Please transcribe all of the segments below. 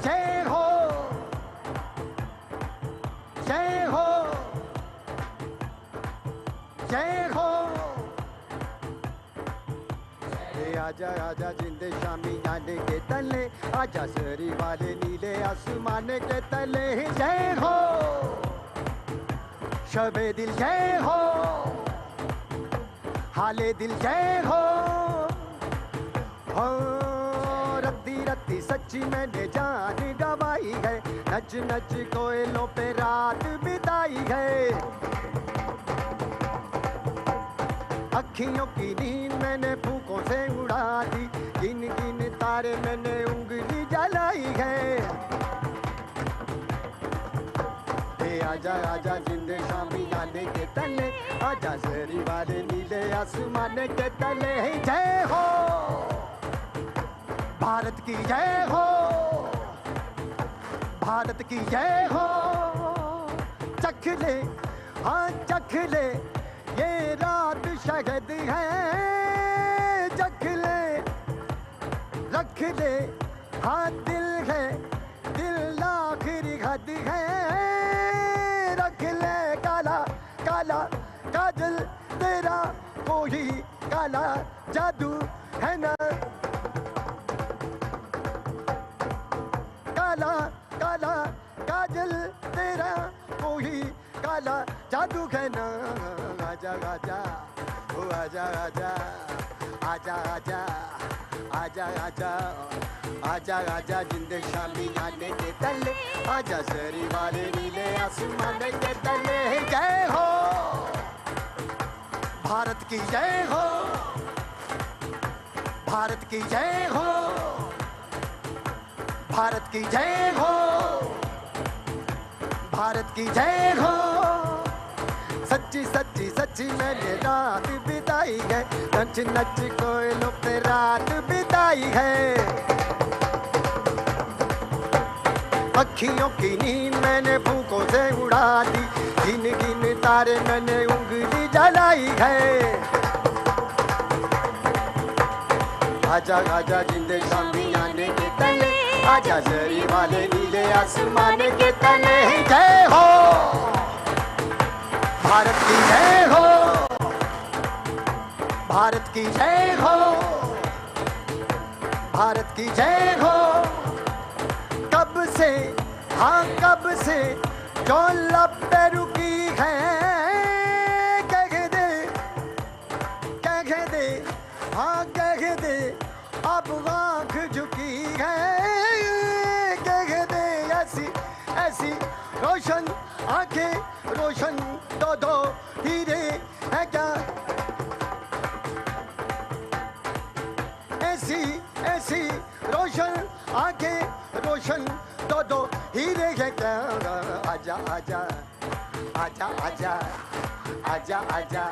जय हो, जय हो, जय हो। आजा आजा जिंदे शामी जाने के तले, आजा सरी वाले नीले आसमान के तले। जय हो शबे दिल, जय हो हाले दिल, जय हो। रत्ती रत्ती सच्ची मैंने जान गवाई है, नच नच कोयलों पे रात बिताई है। अखियों की नींद मैंने फूकों से उड़ा दी, गिन गिन तारे मैंने उंगली जलाई है। आजा आजा जिंदे शामी जाने के तले, आजा शहरी वाले नीले आसमान के तले। जय हो भारत की, जय हो भारत की, जय हो। चख ले हाँ चख ले, ये रात शहद है। चख ले रख ले, हाँ दिल है, दिल आखिरी हद है। रख ले काला काला काजल तेरा, कोई काला जादू है ना। काला काला काजल तेरा, कोई काला जादू है ना। आजा आजा ओ आजा आजा, आजा आजा आजा आजा, आजा आजा जिंदे शामी जाने के तले, आजा शहरी वाले नीले आसमान के तले। जय हो भारत की, जय हो भारत की, जय हो भारत की, जय हो भारत की, जय हो। सच्ची सच्ची सच्ची मैंने रात बिताई है, नच नच कोयलों पे रात बिताई है। अखियों की नींद मैंने फूकों से उड़ा दी, गिन गिन तारे मैंने उंगली जलाई है। आजा आजा जिंदे शामी आने के तले, आजा शहरी वाले नीले आसमान के तले। जय हो भारत की, जय हो भारत की, जय हो भारत की, जय हो। कब से हाँ कब से जो लब पे रुकी है, कह दे हाँ कह दे, अब आँख झुकी है। कह दे ऐसी ऐसी रोशन आंखें, रोशन दो दो हीरे है क्या। ऐसी ऐसी रोशन आंखें, रोशन दो दो हीरे है क्या। आजा आजा आजा आजा आजा आजा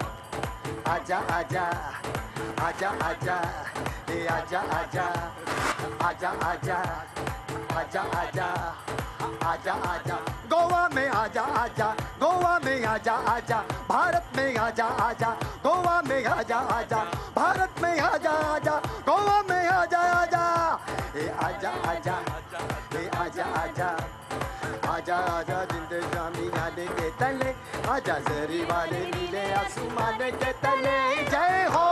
आजा आजा आजा आजा ए आजा आजा आजा आजा आजा आजा आजा आजा। गोवा में आजा आजा, गोवा में आजा आजा, भारत में आजा आजा, गोवा में आजा आजा, भारत में आजा आजा, गोवा में आजा आजा। ए आजा आजा ए आजा आजा आजा आजा जिंदे शामी जाने के तले, आजा शहरी वाले नीले आसमान के तले। जय हो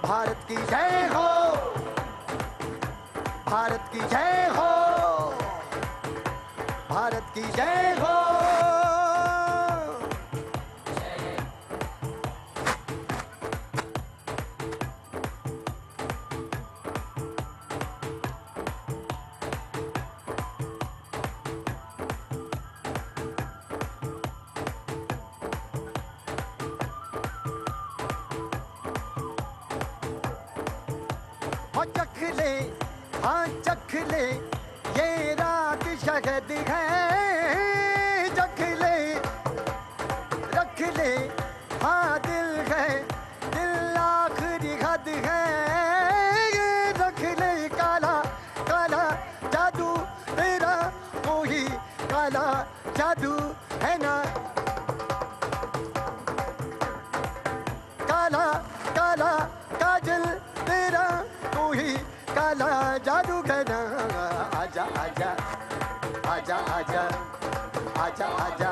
भारत की, जय हो भारत की, जय हो भारत की, जय हो। चख ले हाँ चख ले, ये रात शहद है। चख ले रख ले, हाँ दिल है, दिल आखिरी हद है। रख ले काला काला जादू तेरा, कोई काला जादू है ना। काला काला काजल तेरा, कोई काला जादू है रोशन आजा आजा आजा आजा आजा आजा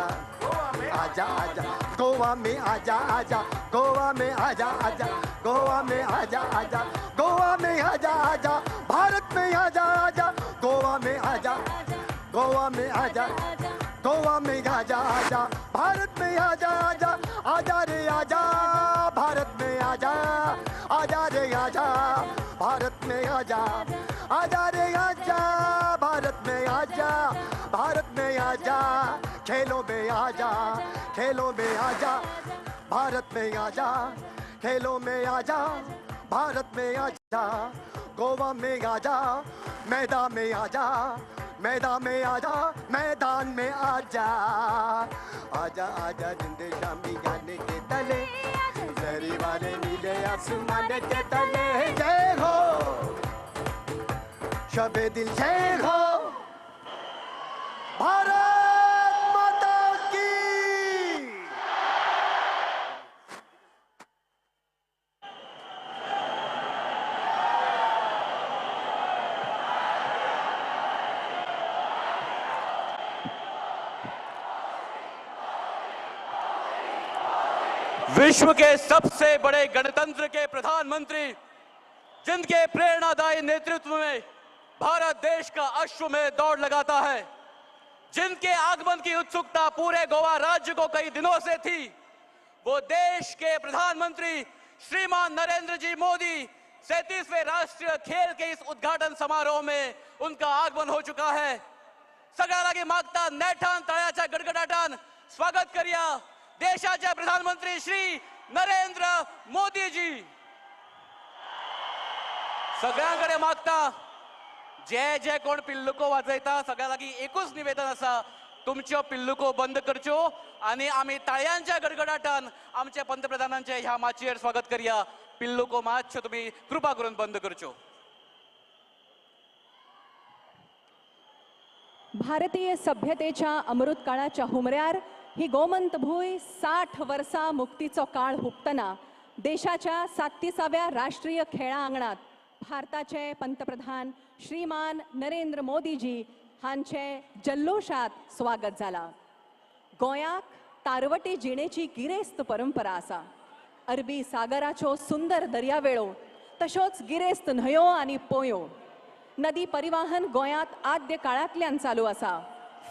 आजा आजा गोवा में आजा आजा गोवा में आजा आजा गोवा में आजा आजा गोवा में आजा आजा भारत में आजा आजा गोवा में आजा गोवा में आजा गोवा में आजा आजा भारत में आजा आजा आजा रे आजा भारत में आजा आजा रे आजा भारत में आजा आजा रे आजा भारत में आजा भारत में आजा खेलों में आजा खेलों में आजा भारत में आजा खेलों में आजा भारत में आजा गोवा में आजा मैदान में आजा मैदान में आजा मैदान में आजा आजा आजा जिंदे शामी गाने के तले जरी वाले नीले आसमान के तले जय हो शबे दिल जय हो भारत माता की। विश्व के सबसे बड़े गणतंत्र के प्रधानमंत्री जिनके प्रेरणादायी नेतृत्व में भारत देश का अश्व में दौड़ लगाता है, जिनके आगमन की उत्सुकता पूरे गोवा राज्य को कई दिनों से थी, वो देश के प्रधानमंत्री श्रीमान नरेंद्र जी मोदी 37वें राष्ट्रीय खेल के इस उद्घाटन समारोह में उनका आगमन हो चुका है। सगळ्यांना मागता नेठान तळ्याच्या गडगडाटान स्वागत करूया देशाचे प्रधानमंत्री श्री नरेंद्र मोदी जी। सगळ्यांकडे मागता जे जे कोण पिल्लुको वाजयता सगळ्या लागीं एकूच निवेदन आसा, तुमच्यो पिल्लुको बंद करच्यो आनी आमी ताळयांच्या गडगडाटान आमच्या पंतप्रधानांचे ह्या माचयेर स्वागत करूया। पिल्लुको मातश्यो तुमी कृपा करून बंद करच्यो। भारतीय सभ्यतेच्या अमृत काळाच्या हुमऱ्यार ही गोमंत भूंय 60 वर्सां मुक्तीचो काळ हुपतना देशाच्या 37व्या राष्ट्रीय खेळां आंगणात भारताचे पंतप्रधान श्रीमान नरेंद्र मोदीजी हांचे जल्लोशात स्वागत जाला। गोंयाक तारवटी जिणेची गिरेस्त परंपरा आसा। अरबी सागराच्यो सुंदर दर्यावेळो तशोच गिरेस्त न्हंयो आनी पोंयो। नदी परिवहन गोंयांत आद्य काळांतल्यान चालू आसा।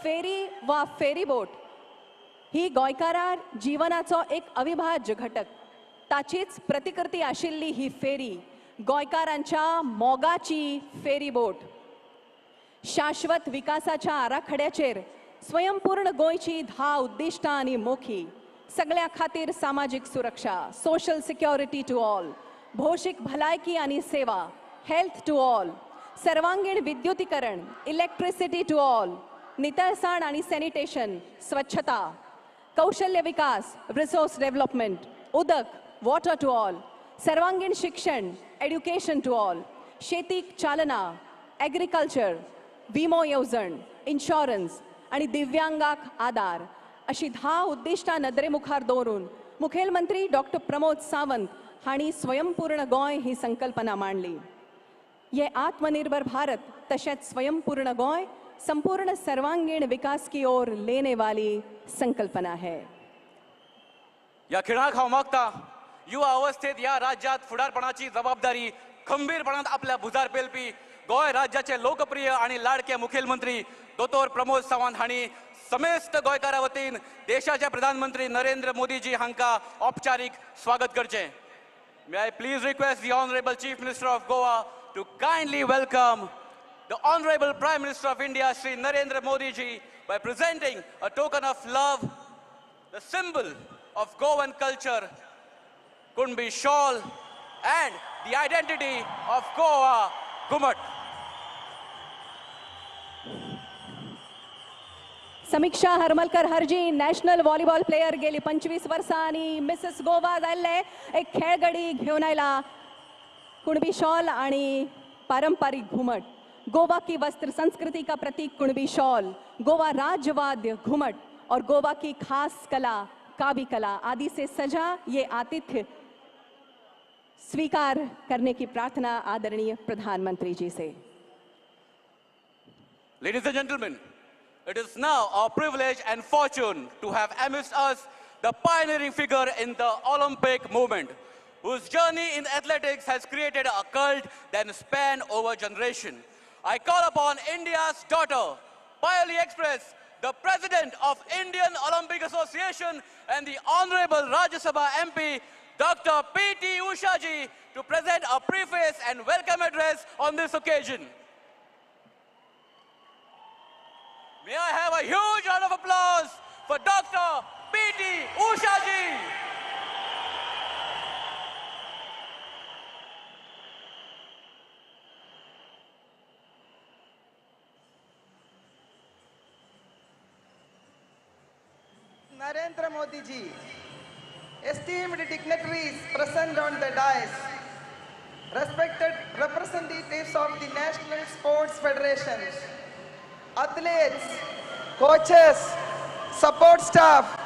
फेरी वा फेरी बोट ही गोंयकारां जीवनाचो एक अविभाज्य घटक। ताचीच प्रतिकृती आशिल्ली ही फेरी गोंयकारांच्या मोगाची फेरी बोट। शाश्वत विकासाच्या आराखड्याचेर स्वयंपूर्ण गोंयची 10 उद्दिष्टां आनी मोखी। सगळ्या खातीर सामाजीक सुरक्षा, सोशल सिक्युरिटी टू ऑल, भौशीक भलायकी आनी सेवा, हेल्थ टू ऑल, सर्वांगीण विद्युतीकरण, इलेक्ट्रिसिटी टू ऑल, नितळसाण आनी सॅनिटेशन, स्वच्छता, कौशल्य विकास, रिसोर्स डेव्हलपमेंट, उदक, वॉटर टू ऑल, सर्वांगीण शिक्षण, एड्युकेशन टू ऑल, शेतीक चालना, एग्रीकल्चर, विमो येवजण, इन्शुरन्स आणि दिव्यांगाक आदार अशी 10 उद्दिष्टां नदरे मुखार दवरून मुखेलमंत्री डॉक्टर प्रमोद सावंत हांणी स्वयंपूर्ण गोंय ही संकल्पना मांडली। ये आत्मनिर्भर भारत तशेंच स्वयंपूर्ण गोंय संपूर्ण सर्वांगीण विकास की ओर लेने वाली संकल्पना है। या खेळाक हांव मागता युवा अवस्थेत या राज्यात फुडारपणाची जबाबदारी खंबीरपणान आपल्या भुजार पेलपी गोंय राज्याचे लोकप्रिय आणि लाडके मुखेलमंत्री दोतोर प्रमोद सावंत हांणी समेस्त गोंयकारा वतीन देशाचे प्रधानमंत्री नरेंद्र मोदीजी हांकां औपचारीक स्वागत करचें। May I please request the Honorable Chief Minister of Goa to kindly welcome the Honorable Prime Minister of India, Shri Narendra Modi ji, by presenting a token of love, the symbol of Goan culture, Kunbi shawl, and the identity of Goa, Gumat. समीक्षा Haramalkar Harji national volleyball player गेली 25 वर्सां आणि Mrs Goa जाल्ले एक खेळगडी घेऊन आयला Kunbi shawl आणि पारंपरिक घुमट। गोवा की वस्त्र संस्कृति का प्रतीक कुणबी शॉल, गोवा राज्यवाद्य घुमट और गोवा की खास कला कावी कला आदि से सजा ये आतिथ्य स्वीकार करने की प्रार्थना आदरणीय प्रधानमंत्री जी से। Ladies and gentlemen, it is now our privilege and fortune to have amidst us the pioneering figure in the Olympic movement, whose journey in athletics has created a cult that spanned over generation. I call upon India's daughter, Payali Express, the President of Indian Olympic Association and the Honorable Rajya Sabha MP, Dr. P.T. Usha ji, to present a preface and welcome address on this occasion. May I have a huge round of applause for Dr. P.T. Usha ji. Narendra Modi ji, esteemed dignitaries present on the dais, respected representatives of the National Sports Federations, athletes, coaches, support staff,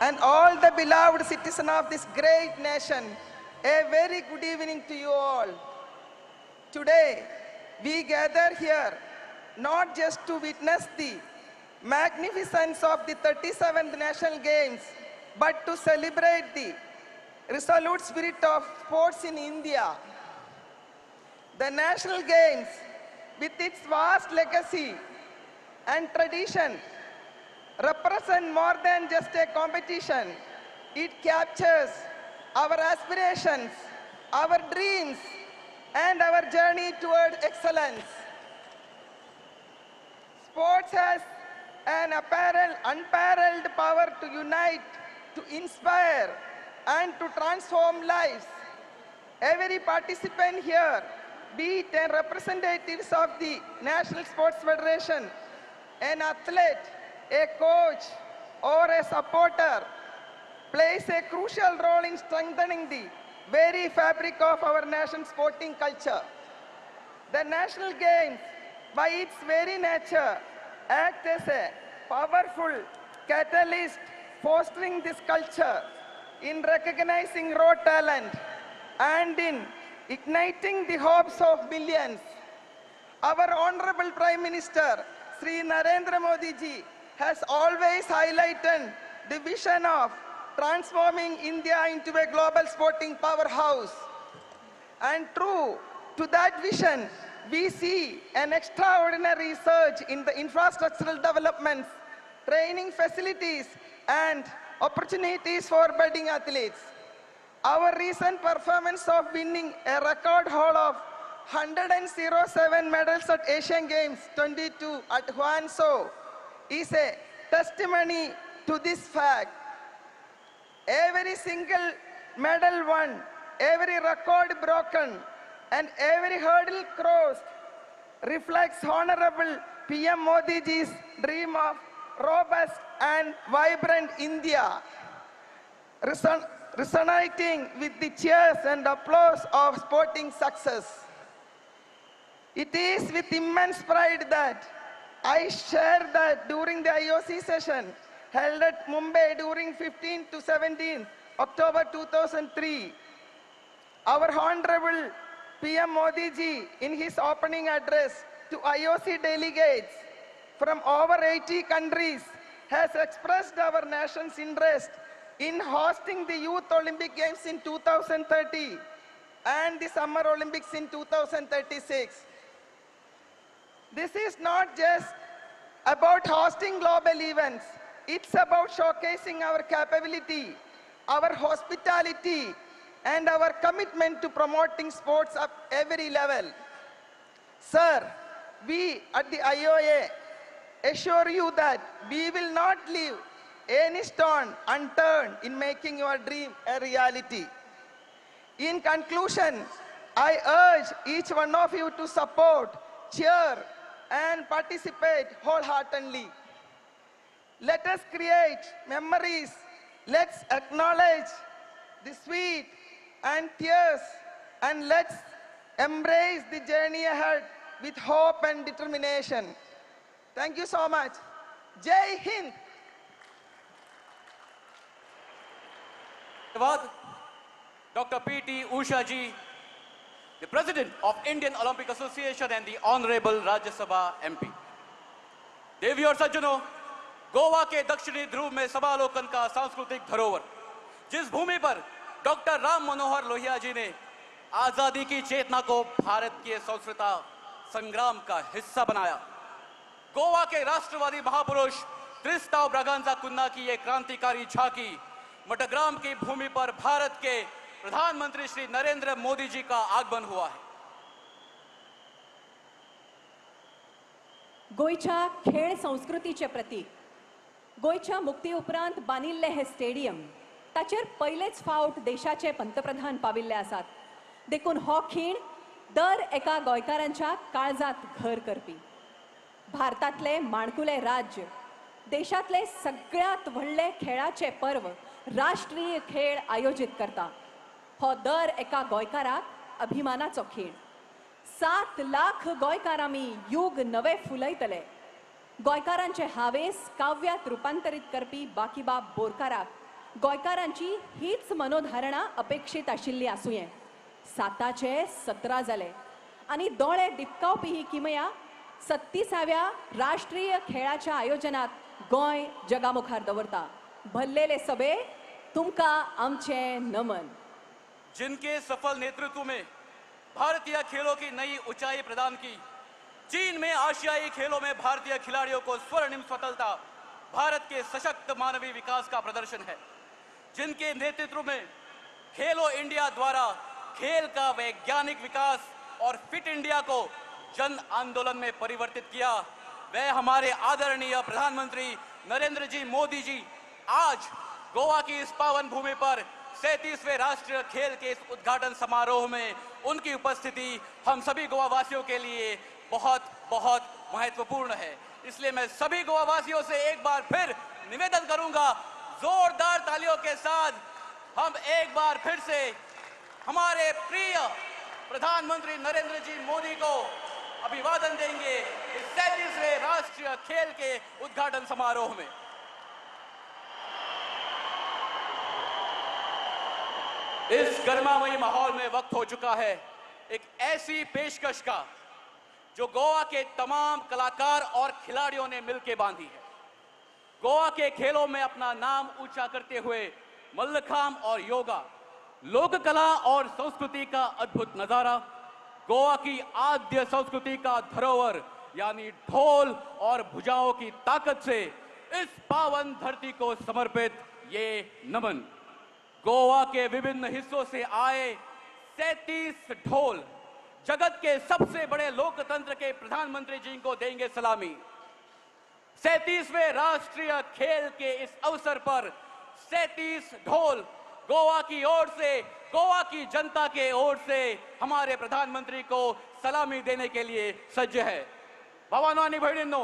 and all the beloved citizens of this great nation, a very good evening to you all. Today, we gather here not just to witness the magnificence of the 37th National Games, but to celebrate the resolute spirit of sports in India. The National Games, with its vast legacy and tradition, represent more than just a competition. It captures our aspirations, our dreams, and our journey toward excellence. Sports has an unparalleled power to unite, to inspire, and to transform lives. Every participant here, be it a representatives of the National Sports Federation, an athlete, a coach, or a supporter, plays a crucial role in strengthening the very fabric of our nation's sporting culture. The National Games, by its very nature, act as a powerful catalyst fostering this culture, in recognizing raw talent and in igniting the hopes of millions. Our Honorable Prime Minister, Sri Narendra Modi ji, has always highlighted the vision of transforming India into a global sporting powerhouse. And true to that vision, we see an extraordinary surge in the infrastructural developments, training facilities, and opportunities for budding athletes. Our recent performance of winning a record haul of 107 medals at Asian Games 22 at Guangzhou is a testimony to this fact. Every single medal won, every record broken, and every hurdle crossed reflects Honorable PM Modi ji's dream of robust and vibrant India, resonating with the cheers and applause of sporting success. It is with immense pride that I share that during the IOC session held at Mumbai during 15 to 17 October 2003, our Honorable PM Modi ji, in his opening address to IOC delegates from over 80 countries, has expressed our nation's interest in hosting the Youth Olympic Games in 2030 and the Summer Olympics in 2036. This is not just about hosting global events. It's about showcasing our capability, our hospitality, and our commitment to promoting sports at every level. Sir, we at the IOA assure you that we will not leave any stone unturned in making your dream a reality. In conclusion, I urge each one of you to support, cheer, and participate wholeheartedly. Let us create memories. Let's acknowledge the sweet and tears, and let's embrace the journey ahead with hope and determination. Thank you so much. Jai Hind. धन्यवाद Dr. P.T. Usha ji, the President of Indian Olympic Association and the Honorable Rajya Sabha MP. देवी और सज्जनों, गोवा के दक्षिणी ध्रुव में समालोकन का सांस्कृतिक धरोहर, जिस भूमि पर डॉक्टर राम मनोहर लोहिया जी ने आजादी की चेतना को भारत के स्वतंत्रता संग्राम का हिस्सा बनाया, गोवा के राष्ट्रवादी महापुरुष त्रिस्ताव ब्रागांजा कुन्ना की एक क्रांतिकारी झांकी मटग्राम की भूमि पर भारत के प्रधानमंत्री श्री नरेंद्र मोदी जी का आगमन हुआ है। गोयच्या खेळ संस्कृतीचे प्रतीक, गोयच्या मुक्ती उपरांत बांदिल्ले हे स्टेडियम, ताचेर पयलेच फावट देशाचे पंतप्रधान पाविल्ले आसात, देखून हो खीण दर एका गोंयकारांच्या काळजात घर करपी। भारतातले माणकुले राज्य, देशातले सगळ्यात व्हडले खेळाचे पर्व राष्ट्रीय खेळ आयोजित करता, हो दर एका गोंयकाराक अभिमानाचो खीण। 7 लाख गोंयकारांनी युग नवे फुलयतले। गोंयकारांचे हावेस काव्यात रुपांतरीत करपी बाकीबाब बोरकाराक गोंयकारांची हीच मनोधारणा अपेक्षित आशिल्ली आसुंये। 7चे 17 जाले आनी दोळे दिपकावपी ही किमया 36व्या राष्ट्रीय खेळाच्या आयोजनात गोंय जगामुखार दवरता। भल्लेले सबे, तुमकां आमचे नमन। जिनके सफल नेतृत्व में भारतीय खेलों की नई ऊंचाई प्रदान की, चीन में आशियाई खेलों में भारतीय खिलाड़ियों को स्वर्णिम सफलता भारत के सशक्त मानवीय विकास का प्रदर्शन है, जिनके नेतृत्व में खेलो इंडिया द्वारा खेल का वैज्ञानिक विकास और फिट इंडिया को जन आंदोलन में परिवर्तित किया, वह हमारे आदरणीय प्रधानमंत्री नरेंद्र जी मोदी जी आज गोवा की इस पावन भूमि पर 37वें राष्ट्रीय खेल के इस उद्घाटन समारोह में उनकी उपस्थिति हम सभी गोवा वासियों के लिए बहुत बहुत महत्वपूर्ण है। इसलिए मैं सभी गोवा वासियों से एक बार फिर निवेदन करूंगा, जोरदार तालियों के साथ हम एक बार फिर से हमारे प्रिय प्रधानमंत्री नरेंद्र जी मोदी को अभिवादन देंगे इस 37वें राष्ट्रीय खेल के उद्घाटन समारोह में। इस गर्मामयी माहौल में वक्त हो चुका है एक ऐसी पेशकश का जो गोवा के तमाम कलाकार और खिलाड़ियों ने मिलकर बांधी है। गोवा के खेलों में अपना नाम ऊंचा करते हुए मल्लखांब और योगा, लोक कला और संस्कृति का अद्भुत नजारा, गोवा की आद्य संस्कृति का धरोहर यानी ढोल और भुजाओं की ताकत से इस पावन धरती को समर्पित ये नमन। गोवा के विभिन्न हिस्सों से आए 37 ढोल जगत के सबसे बड़े लोकतंत्र के प्रधानमंत्री जी को देंगे सलामी। 37वें राष्ट्रीय खेल के इस अवसर पर 37 ढोल गोवा की ओर से, गोवा की जनता के ओर से हमारे प्रधानमंत्री को सलामी देने के लिए सज्ज है। भावांनो आणि भयणींनो,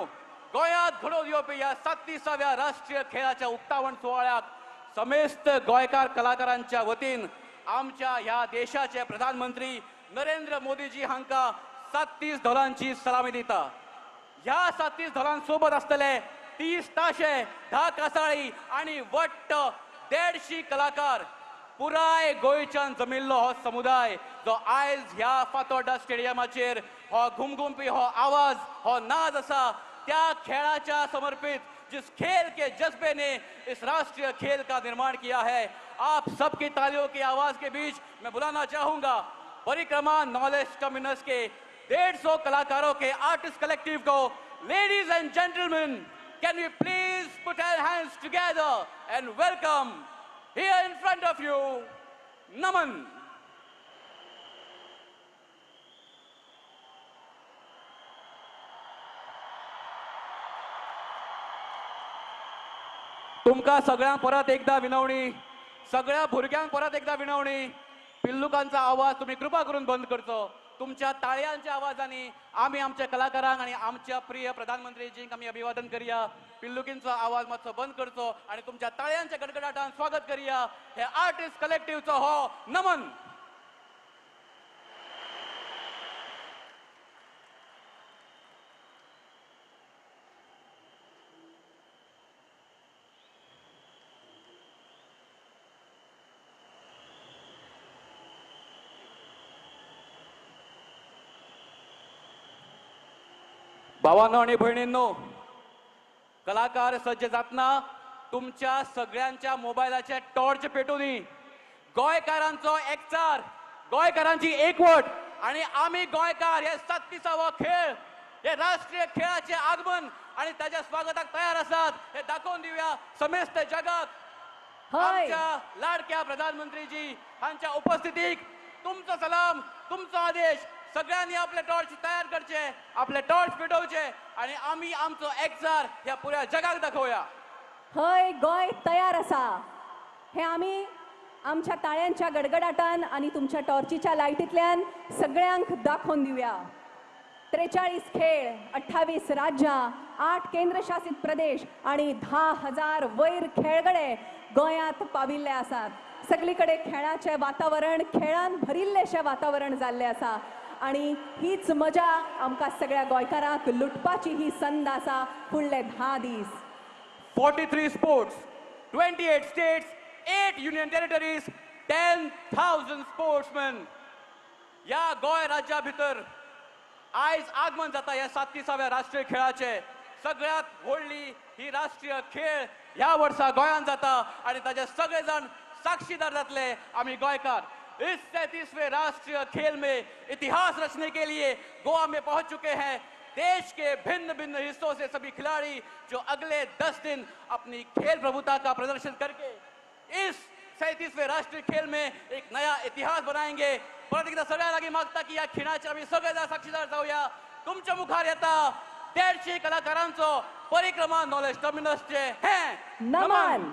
गोंयांत घडोवन येवपी ह्या 37व्या राष्ट्रीय खेळाच्या उक्तावण सोहळ्याक समेस्त गोंयकार कलाकारांच्या वतीन आमच्या ह्या देशाचे प्रधानमंत्री नरेंद्र मोदीजी हांका 37 ढोलांची सलामी दिता। ह्या 37 ढोलांसोबत आसतले 30 ताशे, 10 कासाळी आणि वट्ट 150 कलाकार पुराय गोंयच्यान जमिल्लो हो समुदाय जो आयज ह्या फातोड्डा स्टेडियमाचेर हो घुमघुमपी हो आवाज, हो नाद आसा त्या खेळाच्या समर्पित जिस खेल के जज्बे ने इस राष्ट्रीय खेल का निर्माण किया है, आप सबकी तालियों की आवाज के बीच मैं बुलाना चाहूंगा परिक्रमा नॉलेज कम्युनस के 150 कलाकारों के आर्टिस्ट कलेक्टिव को। Ladies and gentleman, can we please put our hands together and welcome here in front of you Naman. तुमका सगळ्यांक परत एकदा विनवणी, सगळ्या भुरग्यांक परत एकदा विनवणी, पिल्लुकांचा आवाज तुम्ही कृपा करून बंद करचो। तुमच्या ताळयांच्या आवाजांनी आम्ही आमच्या कलाकारांक आणि आमच्या प्रिय प्रधानमंत्रीजींक आम्ही अभिवादन करूया। पिल्लुकींचा आवाज मातसो बंद करचो आणि तुमच्या ताळयांच्या गडगडाटान स्वागत करूया हे आर्टिस्ट कलेक्टिव्हचो हो नमन। भावांनो आणि भयणींनो, कलाकार सज्ज जातना तुमच्या सगळ्यांच्या मोबायलाचे टॉर्च पेटून गोंयकारांचो एकचार, गोंयकारांची एकवट आणि आम्ही गोंयकार हे 37वो खेळ, हे राष्ट्रीय खेळाचे आगमन आणि त्याच्या स्वागताक तयार आसात हे दाखवून दिवया समेस्त जगात. हय. आमच्या लाडक्या प्रधानमंत्रीजी हांच्या उपस्थितीक तुमचो सलाम, तुमचो आदेश. सगळ्यांनी आपले टॉर्च तयार करचे, आपले टॉर्च पेटवचे आणि आम्ही आमचो एकचार ह्या पुऱ्या जगाक दाखवूया. हय, गोंय तयार आसा. हे आमी आमच्या ताळ्यांच्या गडगडाटान आणि तुमच्या टॉर्चीच्या लायटींतल्यान सगळ्यांक दाखोवन दिवया. 43 खेळ, 28 राज्यां, 8 केंद्रशासित प्रदेश आणि 10,000 वयर खेळगडे गोंयांत पाविल्ले आसात. सगळीकडे खेळाचे वातावरण, खेळान भरिल्लेशें वातावरण जाल्लें आसा आणि हीच मजा आमकां सगळ्या गोंयकारांक लुटपाची ही संद आसा फुडले 10 दीस. 43 sports, 28 states, 8 union territories, 10,000 sportsmen. या गोंय राज्या भितर आयज आगमन जाता या 37व्या राष्ट्रीय खेळाचे. सगळ्यात व्हडली ही राष्ट्रीय खेळ ह्या वर्सा गोंयांत जाता आणि ताचे सगळे जण साक्षीदार जातले आम्ही गोंयकार. इस 37वें राष्ट्रीय खेल में इतिहास रचने के लिए गोवा में पहुंच चुके हैं देश के भिन्न भिन्न हिस्सों से सभी खिलाड़ी जो अगले 10 दिन अपनी खेल प्रभुता का प्रदर्शन करके इस 37वें राष्ट्रीय खेल में एक नया इतिहास बनाएंगे. परत एकदा सगळ्या लागीं मागता की या खिणाचे आम्ही सगळे जण साक्षीदार जाऊया. तुमच्या मुखार येता 150 कलाकारांचो परिक्रमा नॉलेज टर्मिनसचे हे नमन.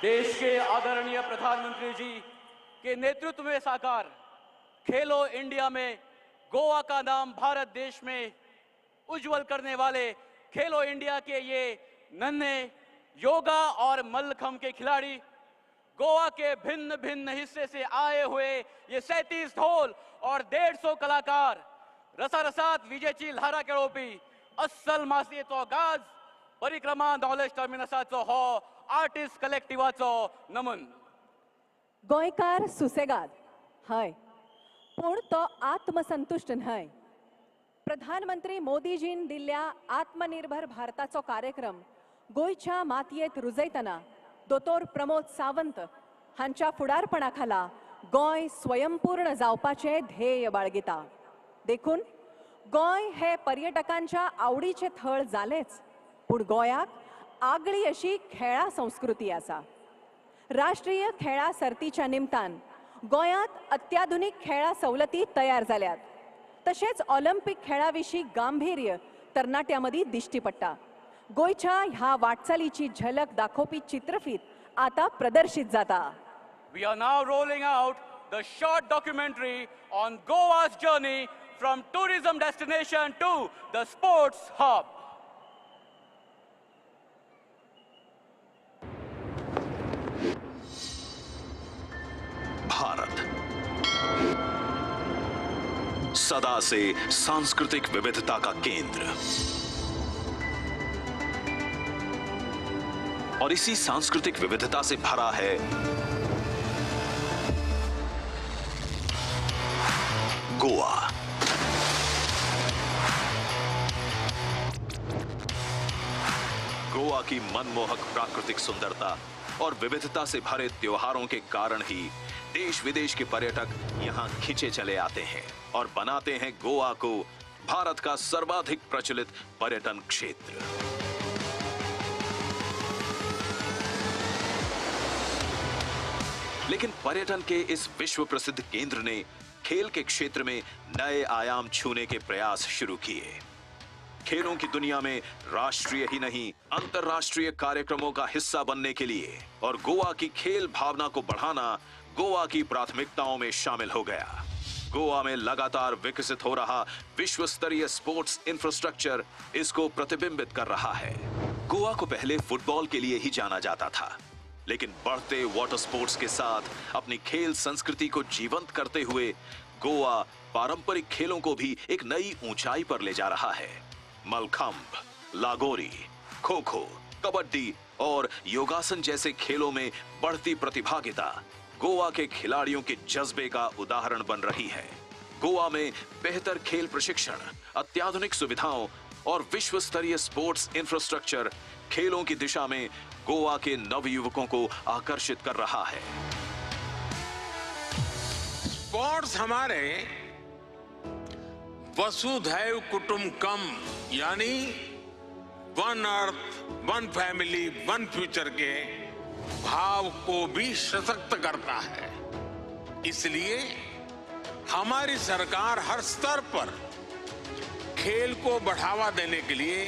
देश के आदरणीय प्रधानमंत्री जी के नेतृत्व में साकार खेलो इंडिया में गोवा का नाम भारत देश में उज्जवल करने वाले खेलो इंडिया के ये नन्हे योगा और मल्लखंब के खिलाड़ी, गोवा के भिन्न भिन्न हिस्से से आए हुए ये 37 ढोल और 150 कलाकार रसारसात विजेची लहरा खेळोवपी अस्सल मासयेचो गाज परिक्रमा नॉलेज टर्मिनसाचो हो आर्टिस्ट कलेक्टिवाचो नमन. गोंयकार सुसेगाद हय, पूण तो आत्मसंतुष्ट न्हय. प्रधानमंत्री मोदीजीन दिल्ल्या आत्मनिर्भर भारताचो कार्यक्रम गोंयच्या मातयेंत रुजयतना दोतोर प्रमोद सावंत हांच्या फुडारपणाखाला गोंय स्वयंपूर्ण जावपाचें ध्येय बाळगिता. देखून गोंय हे पर्यटकांच्या आवडीचें थळ जालेंच, पूण गोंयाक आगळी अशी खेळा संस्कृती आसा. राष्ट्रीय खेळा सर्तीच्या निमतान गोंयांत अत्याधुनीक खेळा सवलती तयार जाल्यात. तशेंच ऑलिंपिक खेळा विशीं गांभीर्य तरणाट्यां मदीं दिश्टी पडटा. गोंयच्या ह्या वाटचालीची झलक दाखोवपी चित्रफीत आता प्रदर्शित जाता. We are now rolling out the short documentary on Goa's journey from tourism destination to the sports hub. Bharat सदा से सांस्कृतिक विविधता का केंद्र और इसी सांस्कृतिक विविधता से भरा है गोवा. गोवा की मनमोहक प्राकृतिक सुंदरता और विविधता से भरे त्योहारों के कारण ही देश विदेश के पर्यटक यहां खिंचे चले आते हैं और बनाते हैं गोवा को भारत का सर्वाधिक प्रचलित पर्यटन क्षेत्र. लेकिन पर्यटन के इस विश्व प्रसिद्ध केंद्र ने खेल के क्षेत्र में नए आयाम छूने के प्रयास शुरू किए. खेलों की दुनिया में राष्ट्रीय ही नहीं अंतर्राष्ट्रीय कार्यक्रमों का हिस्सा बनने के लिए और गोवा की खेल भावना को बढ़ाना गोवा की प्राथमिकताओं में शामिल हो गया. गोवा में लगातार विकसित हो रहा विश्व स्तरीय स्पोर्ट्स इंफ्रास्ट्रक्चर इसको प्रतिबिंबित कर रहा है. गोवा को पहले फुटबॉल के लिए ही जाना जाता था, लेकिन बढ़ते वाटर स्पोर्ट्स के साथ अपनी खेल संस्कृति को जीवंत करते हुए गोवा पारंपरिक खेलों को भी एक नई ऊंचाई पर ले जा रहा है. मलखंब, लागोरी, खो खो, कबड्डी और योगासन जैसे खेलों में बढ़ती प्रतिभागिता गोवा के खिलाड़ियों के जज्बे का उदाहरण बन रही है. गोवा में बेहतर खेल प्रशिक्षण, अत्याधुनिक सुविधाओं और विश्व स्तरीय स्पोर्ट्स इंफ्रास्ट्रक्चर खेलों की दिशा में गोवा के नवयुवकों को आकर्षित कर रहा है. स्पोर्ट्स हमारे वसुधैव कुटुंबकम यानी one earth, one family, one future के भाव को भी सशक्त करता है. इसलिए हमारी सरकार हर स्तर पर खेल को बढ़ावा देने के लिए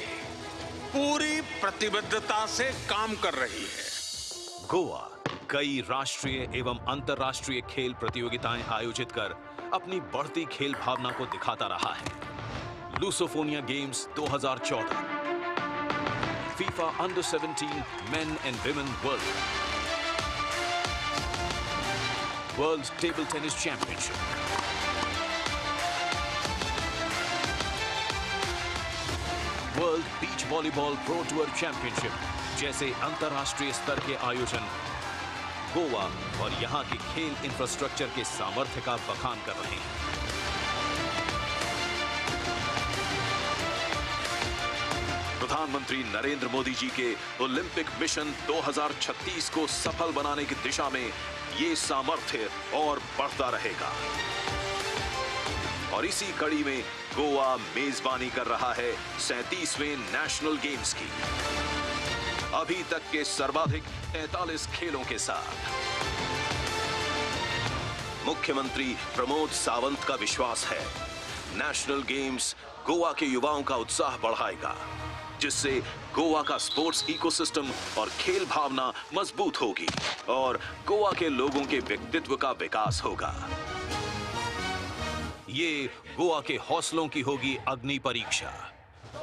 पूरी प्रतिबद्धता से काम कर रही है. गोवा कई राष्ट्रीय एवं अंतर्राष्ट्रीय खेल प्रतियोगिताएं आयोजित कर अपनी बढ़ती खेल भावना को दिखाता रहा है. Lusofonia games 2014, FIFA under 17 main and women world table tennis championship, world beach volleyball pro tour championship जैसे अंतर्राष्ट्रीय स्तर के आयोजन गोवा और यहां के खेल इंफ्रास्ट्रक्चर के सामर्थ्य का बखान कर रहे हैं. प्रधानमंत्री नरेंद्र मोदी जी के ओलंपिक मिशन 2036 को सफल बनाने की दिशा में ये सामर्थ्य और बढ़ता रहेगा. और इसी कड़ी में गोवा मेजबानी कर रहा है 37वें नेशनल गेम्स की, अभी तक के सर्वाधिक 43 खेलों के साथ. मुख्यमंत्री प्रमोद सावंत का विश्वास है, नेशनल गेम्स गोवा के युवाओं का उत्साह बढ़ाएगा, जिससे गोवा का स्पोर्ट्स इकोसिस्टम और खेल भावना मजबूत होगी और गोवा के लोगों के व्यक्तित्व का विकास होगा। ये गोवा के हौसलों की होगी अग्नि परीक्षा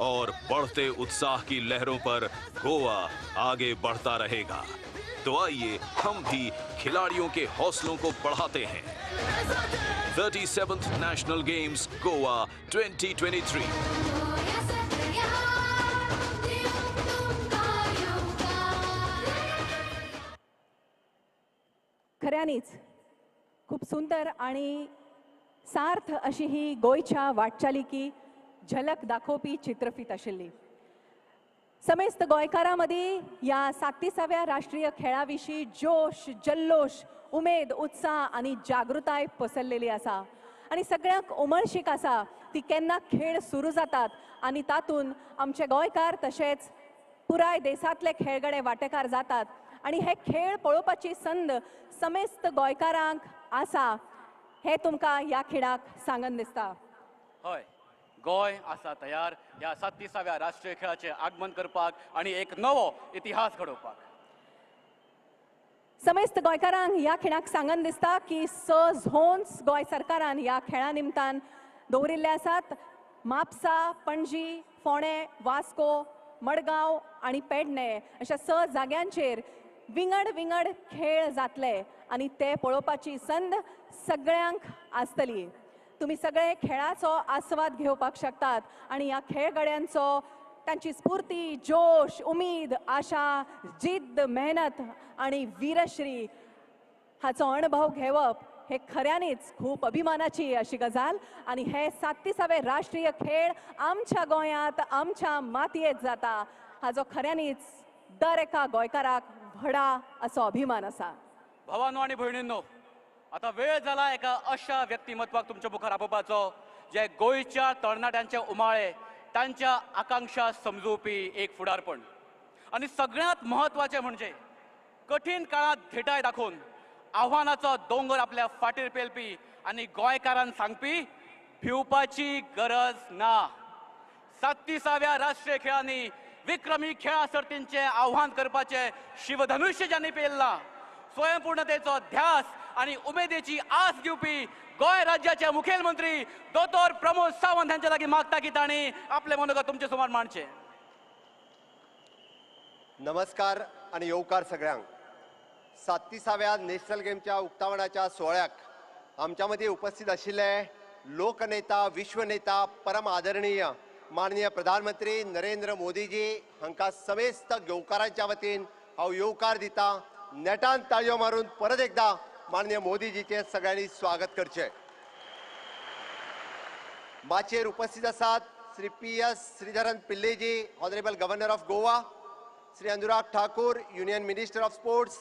और बढ़ते उत्साह की लहरों पर गोवा आगे बढ़ता रहेगा। तो आइए हम भी खिलाड़ियों के हौसलों को बढ़ाते हैं। 37th national games Goa 2023। खऱ्यानीच खूप सुंदर आणि सार्थ अशी ही गोयच्या वाटचालीकी झलक दाखोवपी चित्रफीत आशिल्ली। समेस्त गोंयकारांमदी या 37व्या राष्ट्रीय खेळाविशीं जोश, जल्लोश, उमेद, उत्साह आणि जागृताय पसरलेली आसा आणि सगळ्यांक उमळशीक आसा ती केन्ना खेळ सुरू जातात आणि तातून आमचे गोंयकार तशेंच पुराय देशांतले खेळगडे वांटेकार जातात आणि हे खेळ पळोवपाची संद समेस्त गोंयकारांक आसा हे तुमकां ह्या खिणाक सांगन दिसता। हय, गोंय आसा तयार ह्या 37व्या राष्ट्रीय खेळाचे आगमन करपाक आणि एक नवो इतिहास घडोवपाक। समेस्त गोंयकारांक ह्या खिणाक सांगन दिसता की 6 झोन्स गोंय सरकारान ह्या खेळा निमतान दवरिल्ले आसात। म्हापसा, पणजी, फोंडे, वास्को, मडगांव आणि पेडणे अशा 6 जाग्यांचेर विंगड विंगड खेळ जातले आणि ते पळोवपाची संद सगळ्यांक आसतली। तुम्ही सगळे खेळाचो आस्वाद घेवपाक शकतात आणि ह्या खेळगड्यांचो तांची स्फूर्ती, जोश, उमेद, आशा, जिद्द, मेहनत आणि वीरश्री हाचो अनुभव घेवप हे खऱ्यांनीच खूप अभिमानाची अशी गजाल आणि हे 37वे राष्ट्रीय खेळ आमच्या गोंयांत आमच्या मातयेंत जाता हाचो खऱ्यांनीच दर एका गोंयकाराक व्हडा असो अभिमान आसा। भावांनो आणि भयणींनो, आता वेळ जाला एका अशा व्यक्तिमत्वाक तुमच्या मुखार आपोवपाचो जे गोंयच्या तरणाट्यांचे उमाळे, तांच्या आकांक्षा समजोवपी एक फुडारपण आणि सगळ्यात महत्वाचे म्हणजे कठीण काळात धेटाय दाखोवन आव्हानाचो दोंगर आपल्या फाटीर पेलपी आणि गोंयकारांक सांगपी भिवपाची गरज ना। 37व्या राष्ट्रीय खेळांनी विक्रमी खेळा सर्तींचे आव्हान करपाचे शिवधनुष्य ज्यांनी पेलला, स्वयंपूर्णतेचो ध्यास आणि उमेदीची आस दिवपी गोंय राज्याचे मुखेलमंत्री दोतोर प्रमोद सावंत हांच्या लागीं मागता की तांणी आपले मनोगत तुमचे समोर मांडचे। नमस्कार आणि येवकार सगळ्यांक। 37व्या नॅशनल गेमच्या उक्तावणाच्या सोहळ्याक आमच्या मदीं उपस्थित आशिल्ले लोकनेता, विश्वनेता, परम आदरणीय माननीय प्रधानमंत्री नरेंद्र मोदीजी हांकां समेस्त गोंयकारांच्या वतीन हांव येवकार दिता। नेटान ताळयो मारून परत एकदा माननीय मोदीजीचे सगळ्यांनी स्वागत करचे। माचयेर उपस्थित आसात Shri PS Sreedharan Pillaiji, honourable governor of Goa, Shri Anurag Thakur, union minister of sports,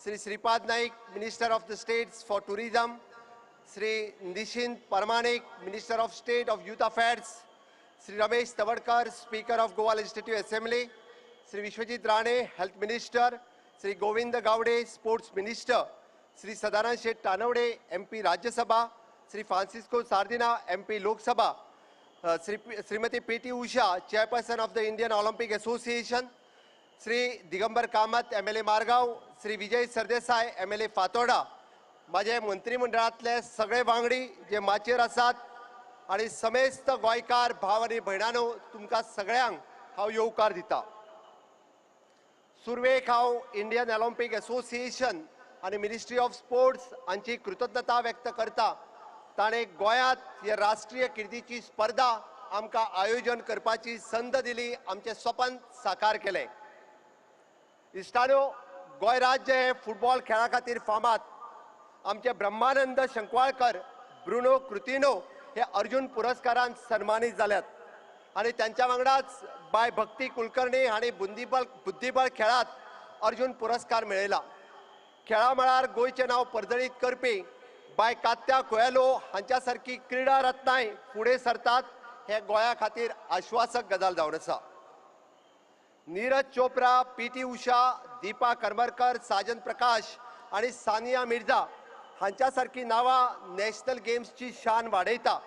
Shri Shripad Naik, minister of the states for tourism, Shri Nisith Pramanik, minister of state of youth affairs, Shri Ramesh Tawadkar, speaker of Goa legislative assembly, Shri Vishwajit Rane, health minister, Shri Govind Gaude, sports minister, Shri Sadanand Shet Tanavade, MP Rajya Sabha, Shri Francisco Sardinha, MP Lok Sabha, Shrimati PT Usha, chairperson of the Indian Olympic association, Shri Digambar Kamat, MLA Margao, Shri Vijay Sardesai, MLA Fatorda, माझे मंत्रिमंडळातले सगळे वांगडी जे माचयेर आसात आणि समेस्त गोंयकार भाव आणि भयणांनो, तुमकां सगळ्यांक हांव येवकार दिता। सुरवेक हांव इंडियन ऑलिम्पिक एसोसिएशन आणि मिनिस्ट्री ऑफ स्पोर्ट्स हांची कृतज्ञता व्यक्त करता। ताणें गोंयांत हे राष्ट्रीय कीर्तीची स्पर्धा आमकां आयोजन करपाची संद दिली, आमचें स्वप्न साकार केलें। इश्टानो, गोंय राज्य हे फुटबॉल खेळा खातीर फामाद। आमचे ब्रह्मानंद शंकवाळकर, ब्रुनो क्रुतिनो हे अर्जुन पुरस्कारान सन्मानीत जाल्यात आणि त्यांच्या वांगडाच बाय भक्ती कुलकर्णी हांणी बुद्धीबळ खेळात अर्जुन पुरस्कार मेळयला। खेळा मळार गोंयचें नांव परजळीत करपी बाय कात्या कोयेलो हांच्या सारकी क्रीडा रत्नाय फुडें सरतात हे गोंया खातीर आश्वासक गजाल जावन आसा। नीरज चोप्रा, PT उषा, दीपा करमरकर, साजन प्रकाश आणि सानिया मिर्झा हांच्या सारकी नावां नॅशनल गेम्सची शान वाडयता,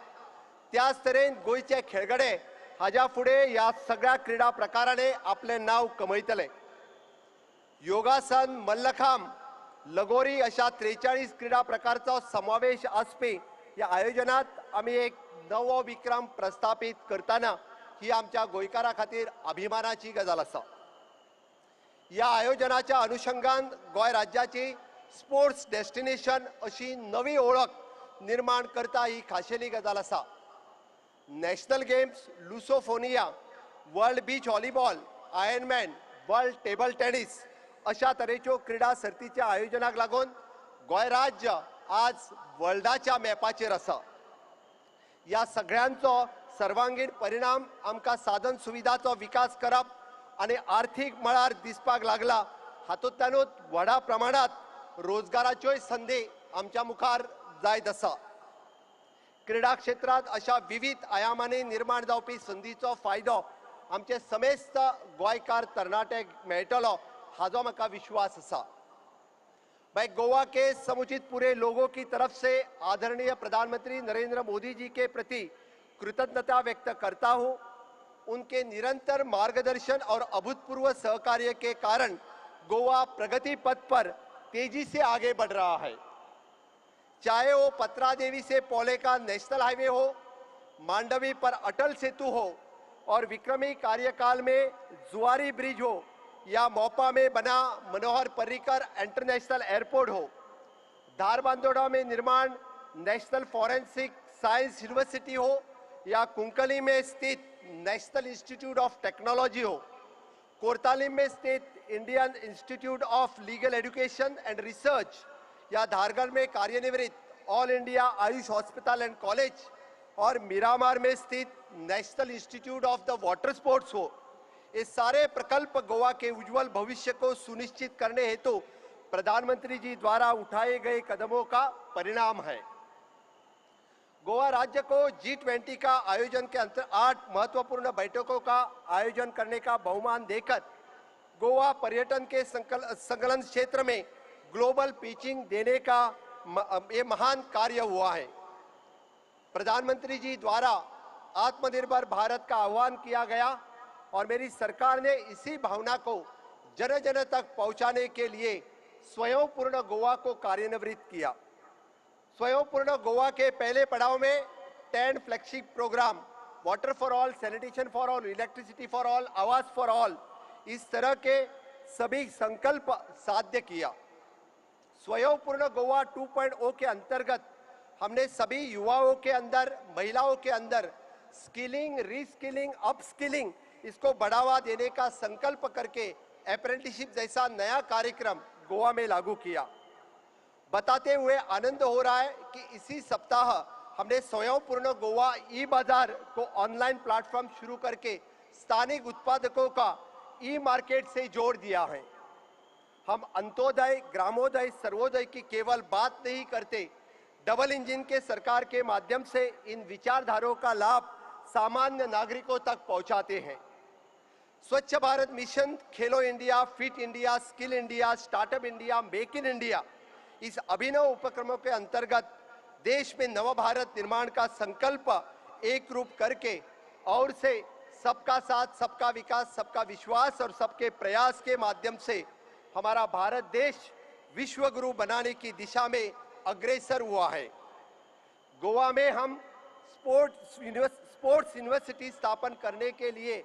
त्याच तरेन गोंयचे खेळगडे हाज्या फुडें ह्या सगळ्या क्रीडा प्रकारांनी आपलें नांव कमयतले. योगासन, मल्लखांब, लगोरी अशा 43 क्रीडा प्रकारचो समावेश आसपी ह्या आयोजनात आमी एक नवो विक्रम प्रस्थापीत करतना ही आमच्या गोंयकारां खातीर अभिमानाची गजाल आसा. ह्या आयोजनाच्या अनुशंगान गोंय राज्याची स्पोर्ट्स डेस्टिनेशन अशी नवी ओळख निर्माण करता ही खाशेली गजाल आसा. National games, Lusofonia, world beach volleyball, ironman, world table tennis अशा तरेच्यो क्रीडा सर्तीच्या आयोजनाक लागून गोंय राज्य आज वर्ल्डाच्या मॅपाचेर आसा. ह्या सगळ्यांचो सर्वांगीण परिणाम आमकां साधन सुविधाचो विकास करप आनी आर्थीक मळार दिसपाक लागला, हातूंतल्यानूच व्हडा प्रमाणांत रोजगाराच्योय संदी आमच्या मुखार जायत आसा. क्रीडा क्षेत्रांत अशा विविध आयामांनी निर्माण जावपी संदीचो फायदो आमचे समेस्त गोंयकार तरणाट्यांक मेळटलो हाजो म्हाका विश्वास आसा. मैं गोवा के समुचित पूरे लोगों की तरफ से आदरणीय प्रधानमंत्री नरेंद्र मोदी जी के प्रति कृतज्ञता व्यक्त करता हूं. उनके निरंतर मार्गदर्शन और अभूतपूर्व सहकार्य के कारण गोवा प्रगति पथ पर तेजी से आगे बढ़ रहा है. चाहे वो पत्रा देवी से पोले का नेशनल हाईवे हो, मांडवी पर अटल सेतु हो और विक्रमी कार्यकाल में जुआरी ब्रिज हो या मोपा में बना मनोहर पर्रिकर इंटरनेशनल एयरपोर्ट हो, धारबांदोड़ा में निर्माण नेशनल फॉरेंसिक साइंस यूनिवर्सिटी हो या कुंकली में स्थित नेशनल इंस्टीट्यूट ऑफ टेक्नोलॉजी हो, कोरतालीम में स्थित Indian institute of legal education and research या धारगढ़ में कार्यनिवृत्त all India AYUSH hospital and college और मिरामार में स्थित national institute of the water sports हो, ये सारे प्रकल्प गोवा के उज्जवल भविष्य को सुनिश्चित करने हेतु प्रधानमंत्री जी द्वारा उठाए गए कदमों का परिणाम है. गोवा राज्य को G20 का आयोजन के अंतर 8 महत्वपूर्ण बैठकों का आयोजन करने का बहुमान देकर गोवा पर्यटन के संकलन क्षेत्र में ग्लोबल पिचिंग देने का ये महान कार्य हुआ है. प्रधानमंत्री जी द्वारा आत्मनिर्भर भारत का आह्वान किया गया और मेरी सरकार ने इसी भावना को जन जन तक पहुंचाने के लिए स्वयंपूर्ण गोवा को कार्यान्वित किया. स्वयंपूर्ण गोवा के पहले पड़ाव में 10 flagship programme water for all, sanitation for all, electricity for all, awas for all, इस तरह के सभी संकल्प साध्य किया. स्वयंपूर्ण गोवा 2.0 के अंतर्गत हमने सभी युवाओं के अंदर, महिलाओं के अंदर स्किलिंग, रीस्किलिंग, अपस्किलिंग इसको बढ़ावा देने का संकल्प करके अप्रेंटिसशिप जैसा नया कार्यक्रम गोवा में लागू किया. बताते हुए आनंद हो रहा है कि इसी सप्ताह हमने स्वयंपूर्ण गोवा ई बाजार को ऑनलाइन प्लेटफॉर्म शुरू करके स्थानिक उत्पादकों का ई मार्केट से जोड़ दिया है. हम अंत्योदय, ग्रामोदय, सर्वोदय की केवल बात नहीं करते, डबल इंजन के सरकार के माध्यम से इन विचारधाराओं का लाभ सामान्य नागरिकों तक पहुंचाते हैं. स्वच्छ Bharat mission, Khelo India, fit India, skill India, startup India, make in India, इस अभिनव उपक्रमों के अंतर्गत देश में नव भारत निर्माण का संकल्प एक रूप करके और से सबका साथ, सबका विकास, सबका विश्वास और सबके प्रयास के माध्यम से हमारा भारत देश विश्व गुरु बनाने की दिशा में अग्रसर हुआ है. गोवा में हम स्पोर्ट्स यूनिवर्सिटी स्थापन करने के लिए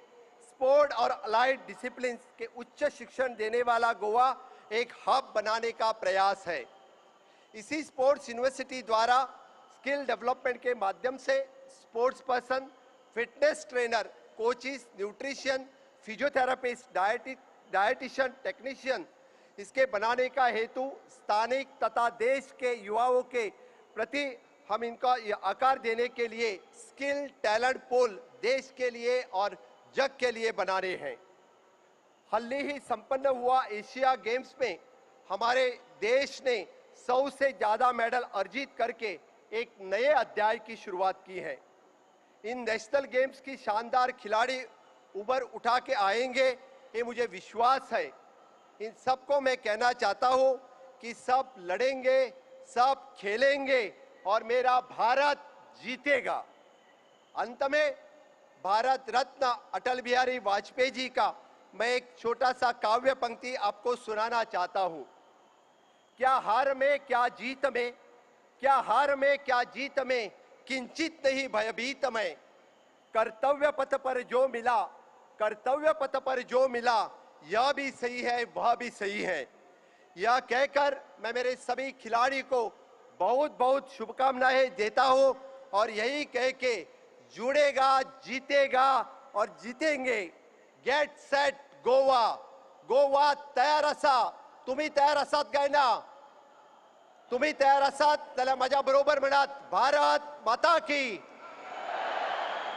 स्पोर्ट और अलाइड डिसिप्लिन के उच्च शिक्षण देने वाला गोवा एक हब बनाने का प्रयास है. इसी स्पोर्ट्स यूनिवर्सिटी द्वारा स्किल डेवलपमेंट के माध्यम से sports person, fitness trainer, coaches, nutrition, physiotherapist, dietitian, technician इसके बनाने का हेतु स्थानिक तथा देश के युवाओं के प्रति हम इनका आकार देने के लिए स्किल टैलेंट पूल देश के लिए और जग के लिए बनाने हैं. हाल ही संपन्न हुआ एशिया गेम्स में हमारे देश ने 100 से ज़्यादा मेडल अर्जित करके एक नए अध्याय की शुरुआत की है. इन नेशनल गेम्स की शानदार खिलाड़ी उभर उठा के आएंगे, ये मुझे विश्वास है. इन सबको मैं कहना चाहता हूँ कि सब लड़ेंगे, सब खेलेंगे और मेरा भारत जीतेगा। अंत में भारत रत्न अटल बिहारी वाजपेयी जी का मैं एक छोटा सा काव्य पंक्ति आपको सुनाना चाहता हूं। क्या हार में क्या जीत में, क्या हार में क्या जीत में, किंचित नहीं भयभीत में। कर्तव्य पथ पर जो मिला, कर्तव्य पथ पर जो मिला, यह भी सही है वह भी सही है। यह कहकर मैं मेरे सभी खिलाड़ी को बहुत बहुत शुभकामनाएं देता हूं और यही कह के जुड़ेगा, जीतेगा और जीतेंगे। गेट सेट गोवा, गोवा तयार असा। तुम्ही तयार असात काय ना? तुम्ही तयार असात त्याला माझ्या बरोबर म्हणत भारत माता की,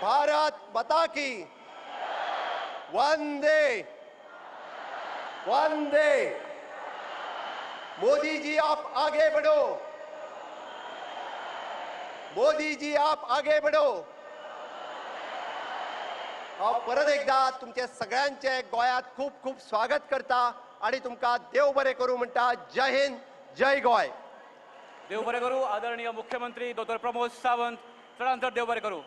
भारत माता की। वंदे वंदे। मोदी जी आप आगे बढ़ो, मोदी जी आप आगे बढ़ो। परत एकदा तुमच्या सगळ्यांचे गोयात खूप खूप स्वागत करता आणि तुमका देव बरे करू म्हणता। जय हिंद, जय गोय। देव बरे करू आदरणीय मुख्यमंत्री डॉ. प्रमोद सावंत। चढांतर देव बरे करू।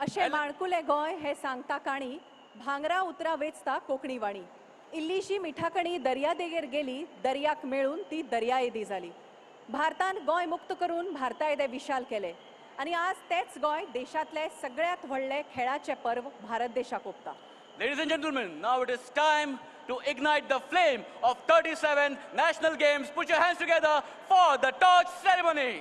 अशें माणकुले गोंय हे सांगता काणी भांगरा उतरा वेचता कोंकणी वाणी। इल्लीशी मिठाकणी दर्या देगेर गेली, दर्याक मेळून ती दर्या येदी जाली। भारतान गोंय मुक्त करून भारता येदे विशाल केले आणि आज तेच गोंय देशातले सगळ्यात व्हडले खेळाचे पर्व भारत देशाक ओंपता। Ladies and gentlemen, now it is time to ignite the flame of 37 national games. Put your hands together for the torch ceremony.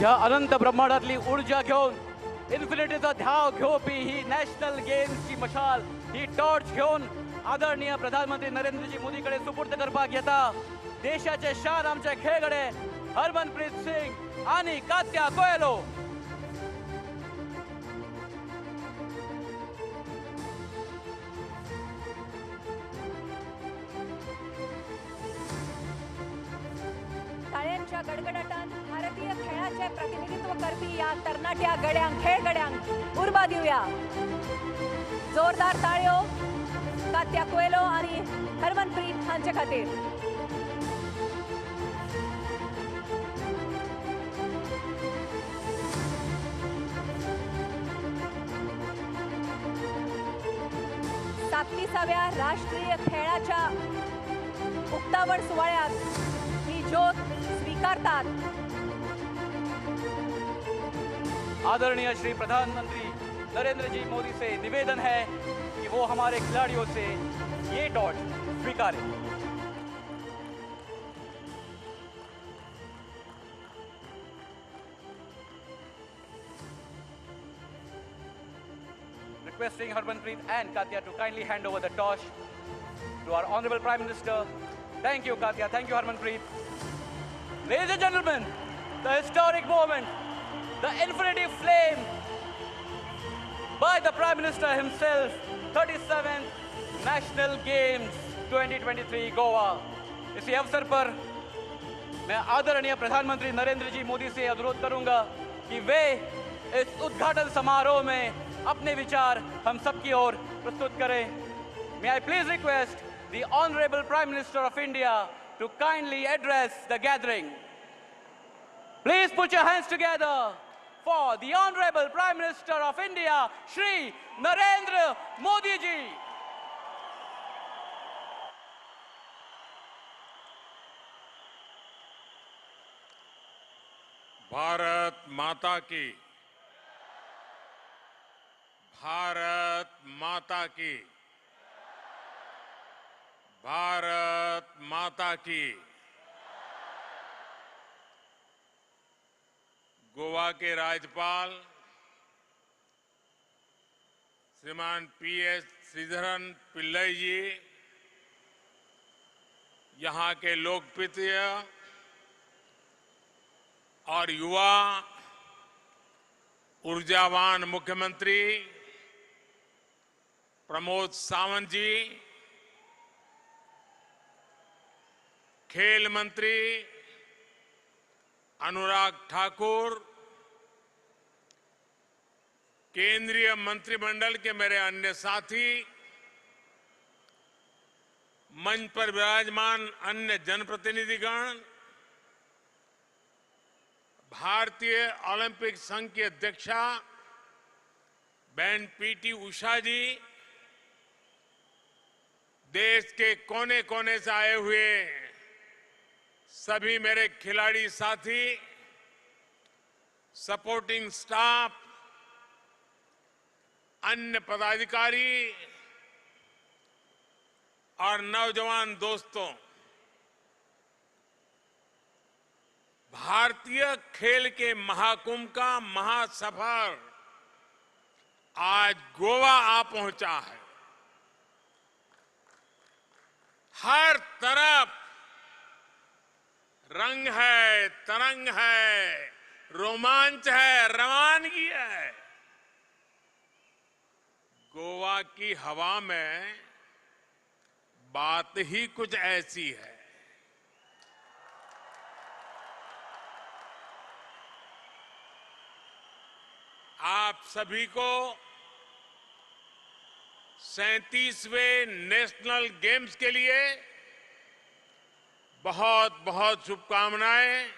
ह्या अनंत ब्रह्मांडातली ऊर्जा घेऊन इन्फिनिटीचा ध्याव घेवपी ही नॅशनल गेम्सची मशाल, ही टॉर्च घेऊन आदरणीय प्रधानमंत्री नरेंद्रजी मोदीकडे सुपूर्द करपाक येता देशाचे शान आमचे खेळगडे हरमनप्रीत सिंग आणि कात्या कोयलो। ताळ्यांच्या गडगडाटान भारतीय खेळाचे प्रतिनिधित्व करपी या तरणाट्या गड्यांक खेळगड्यांक उर्बा दिवया। जोरदार ताळयो कात्या कोयलो आणि हरमनप्रीत हांचे खातीर। 37व्या राष्ट्रीय खेळाच्या उक्तावण सोहळ्यात ही ज्योत स्वीकारतात. आदरणीय श्री प्रधानमंत्री नरेंद्र जी मोदी से निवेदन है कि वो हमारे खिलाड़ियों से ये torch स्वीकारें. Requesting Harmanpreet and Katya to kindly hand over the torch to our Honorable Prime Minister. Thank you, Katya. Thank you, Harmanpreet. Ladies and gentlemen, the historic moment, the infinity flame by the Prime Minister himself, 37th National Games 2023 Goa. इसी अवसर पर मैं आदरणीय प्रधानमंत्री नरेंद्र जी मोदी से अनुरोध करूंगा कि वे इस उद्घाटन समारोह में अपने विचार हम सबकी ओर प्रस्तुत करें. May I please request the Honorable Prime Minister of India to kindly address the gathering. Please put your hands together for the Honorable Prime Minister of India, Shri Narendra Modi ji. Bharat माता की, भारत माता की, भारत माता की. गोवा के राज्यपाल श्रीमान PS Sreedharan Pillai जी, यहाँ के लोकप्रिय और युवा ऊर्जावान मुख्यमंत्री प्रमोद सावंत जी, खेल मंत्री अनुराग ठाकुर, केंद्रीय मंत्रिमंडल के मेरे अन्य साथी, मंच पर विराजमान अन्य जनप्रतिनिधिगण, भारतीय ओलंपिक संघ की अध्यक्षा बहन PT उषा जी, देश के कोने कोने से आए हुए सभी मेरे खिलाड़ी साथी, सपोर्टिंग स्टाफ, अन्य पदाधिकारी और नौजवान दोस्तों, भारतीय खेल के महाकुंभ का महासफर आज गोवा आ पहुंचा है. हर तरफ रंग है, तरंग है, रोमांच है, रवानगी है. गोवा की हवा में बात ही कुछ ऐसी है. आप सभी को 37वें नेशनल गेम्स के लिए बहुत बहुत शुभकामनाएं,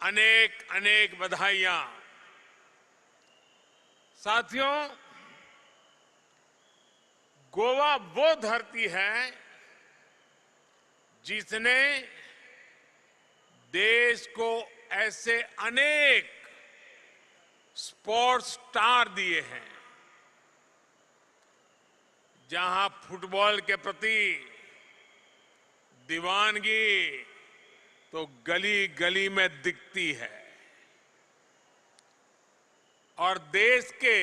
अनेक अनेक बधाइयां. साथियों, गोवा वो धरती है जिसने देश को ऐसे अनेक स्पोर्ट्स स्टार दिए हैं. जहां फुटबॉल के प्रति दीवानगी तो गली गली में दिखती है और देश के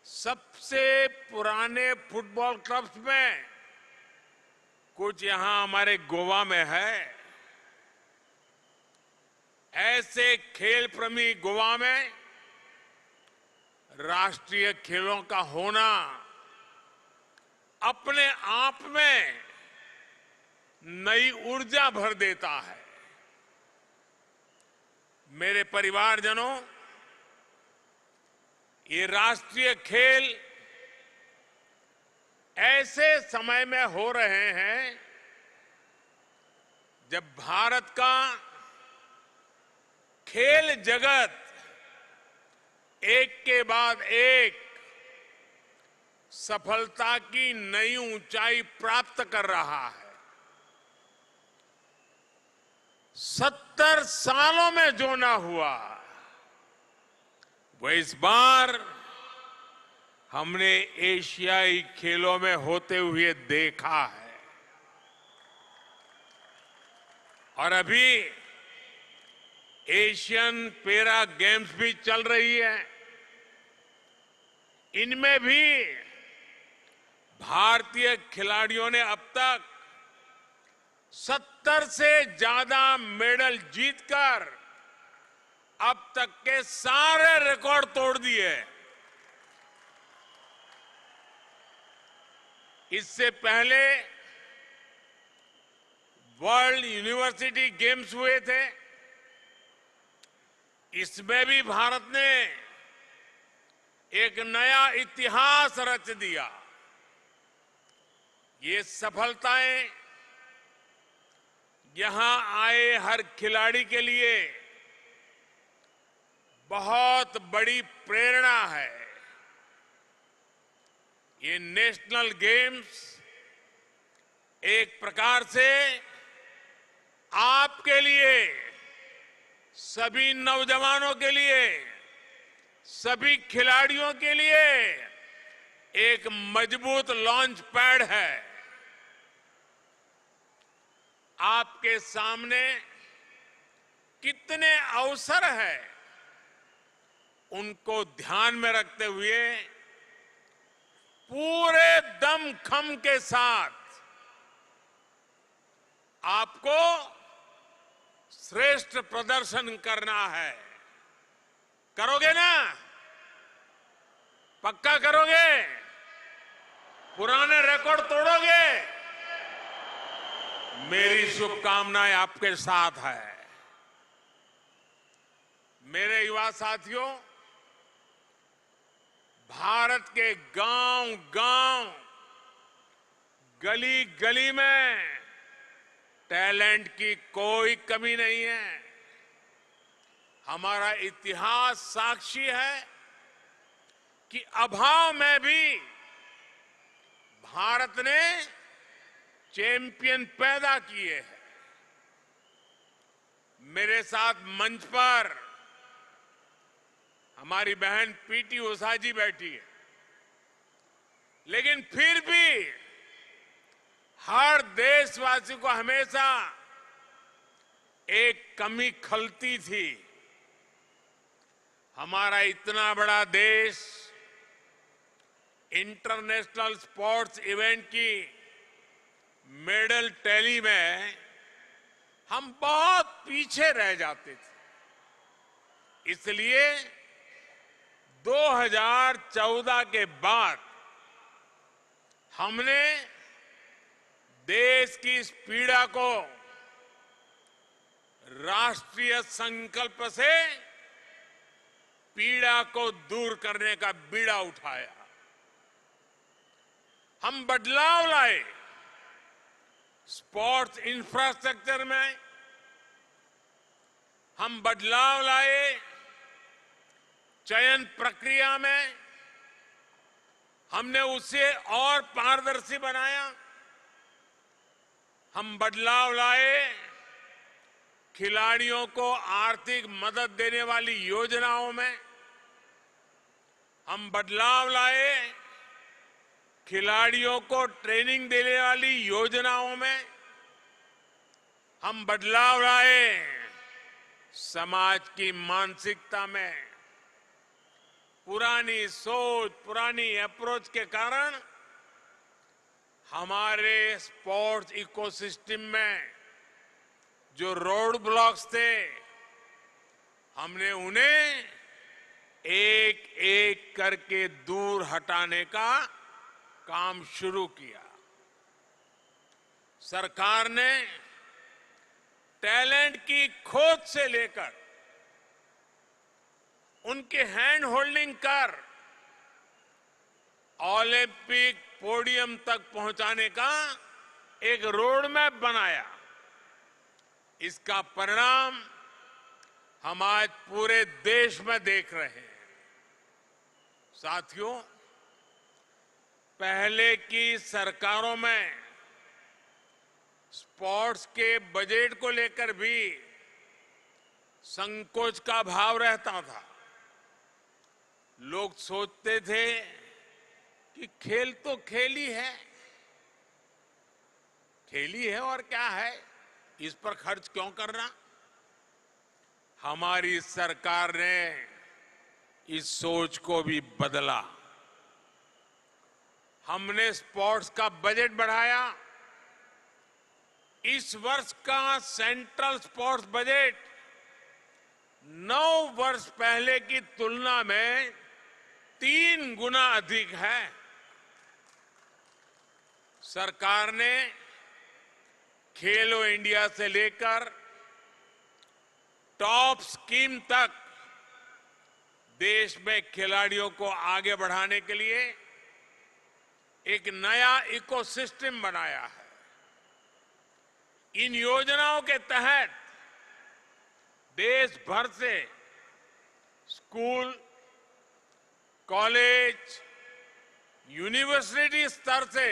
सबसे पुराने फुटबॉल क्लब्स में कुछ यहां हमारे गोवा में है. ऐसे खेल प्रेमी गोवा में राष्ट्रीय खेलों का होना अपने आप में नई ऊर्जा भर देता है. मेरे परिवारजनों, ये राष्ट्रीय खेल ऐसे समय में हो रहे हैं जब भारत का खेल जगत एक के बाद एक सफलता की नई ऊंचाई प्राप्त कर रहा है। 70 सालों में जो ना हुआ वो इस बार हमने एशियाई खेलों में होते हुए देखा है। और अभी एशियन पैरा गेम्स भी चल रही है। इनमें भी भारतीय खिलाड़ियों ने अब तक 70 से ज्यादा मेडल जीतकर अब तक के सारे रिकॉर्ड तोड़ दिए। इससे पहले वर्ल्ड यूनिवर्सिटी गेम्स हुए थे। इसमें भी भारत ने एक नया इतिहास रच दिया। ये सफलताएं यहां आए हर खिलाड़ी के लिए बहुत बड़ी प्रेरणा है। ये नेशनल गेम्स एक प्रकार से आपके लिए, सभी नौजवानों के लिए, सभी खिलाड़ियों के लिए एक मजबूत लॉन्च पैड है। आपके सामने कितने अवसर हैं, उनको ध्यान में रखते हुए पूरे दमखम के साथ आपको श्रेष्ठ प्रदर्शन करना है। करोगे ना? पक्का करोगे? पुराने रिकॉर्ड तोड़ोगे? मेरी शुभकामनाएं आपके साथ है। मेरे युवा साथियों, भारत के गांव-गांव, गली-गली में टैलेंट की कोई कमी नहीं है। हमारा इतिहास साक्षी है कि अभाव में भी भारत ने चैंपियन पैदा किए हैं। मेरे साथ मंच पर हमारी बहन पीटी उषा जी बैठी है, लेकिन फिर भी हर देशवासी को हमेशा एक कमी खलती थी। हमारा इतना बड़ा देश इंटरनेशनल स्पोर्ट्स इवेंट की मेडल टैली में हम बहुत पीछे रह जाते थे। इसलिए 2014 के बाद हमने देश की इस पीड़ा को राष्ट्रीय संकल्प से पीड़ा को दूर करने का बीड़ा उठाया। हम बदलाव लाए स्पोर्ट्स इंफ्रास्ट्रक्चर में, हम बदलाव लाए चयन प्रक्रिया में, हमने उसे और पारदर्शी बनाया। हम बदलाव लाए खिलाड़ियों को आर्थिक मदद देने वाली योजनाओं में, हम बदलाव लाए खिलाड़ियों को ट्रेनिंग देने वाली योजनाओं में, हम बदलाव लाए समाज की मानसिकता में। पुरानी सोच, पुरानी अप्रोच के कारण हमारे स्पोर्ट्स इकोसिस्टम में जो रोड ब्लॉक्स थे, हमने उन्हें एक एक करके दूर हटाने का काम शुरू किया। सरकार ने टैलेंट की खोज से लेकर उनके हैंड होल्डिंग कर ओलंपिक पोडियम तक पहुंचाने का एक रोड मैप बनाया। इसका परिणाम हम आज पूरे देश में देख रहे हैं। साथियों, पहले की सरकारों में स्पोर्ट्स के बजट को लेकर भी संकोच का भाव रहता था। लोग सोचते थे कि खेल तो खेल ही है और क्या है, इस पर खर्च क्यों करना। हमारी सरकार ने इस सोच को भी बदला। हमने स्पोर्ट्स का बजट बढ़ाया। इस वर्ष का सेंट्रल स्पोर्ट्स बजट 9 वर्ष पहले की तुलना में 3 गुना अधिक है। सरकार ने खेलो इंडिया से लेकर टॉप स्कीम तक देश में खिलाड़ियों को आगे बढ़ाने के लिए एक नया इकोसिस्टम बनाया है। इन योजनाओं के तहत देश भर से स्कूल, कॉलेज, यूनिवर्सिटी स्तर से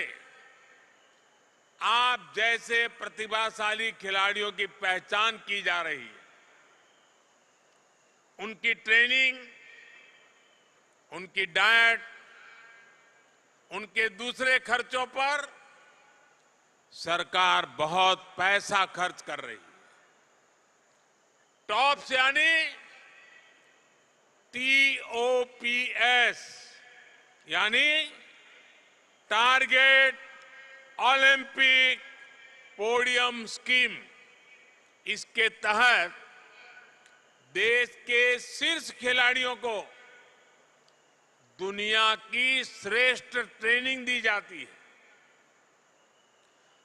आप जैसे प्रतिभाशाली खिलाड़ियों की पहचान की जा रही है। उनकी ट्रेनिंग, उनकी डाइट, उनके दूसरे खर्चों पर सरकार बहुत पैसा खर्च कर रही है। टॉप्स यानी TOPS यानी टारगेट ओलंपिक पोडियम स्कीम। इसके तहत देश के शीर्ष खिलाड़ियों को दुनिया की श्रेष्ठ ट्रेनिंग दी जाती है।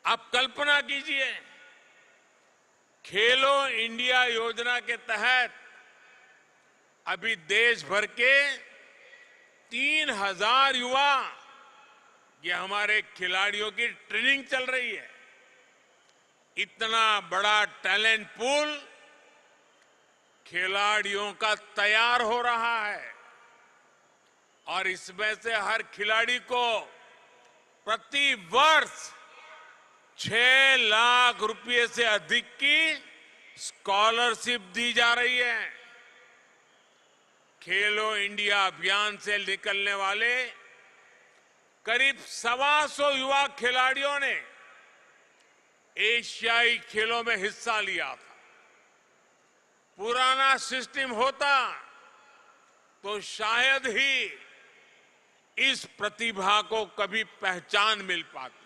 आप कल्पना कीजिए, खेलो इंडिया योजना के तहत अभी देश भर के 3000 युवा, ये हमारे खिलाड़ियों की ट्रेनिंग चल रही है। इतना बड़ा टैलेंट पूल खिलाड़ियों का तैयार हो रहा है और इसमें से हर खिलाड़ी को प्रति वर्ष 6 लाख रुपए से अधिक की स्कॉलरशिप दी जा रही है। खेलो इंडिया अभियान से निकलने वाले करीब 125 युवा खिलाड़ियों ने एशियाई खेलों में हिस्सा लिया था। पुराना सिस्टम होता तो शायद ही इस प्रतिभा को कभी पहचान मिल पाती।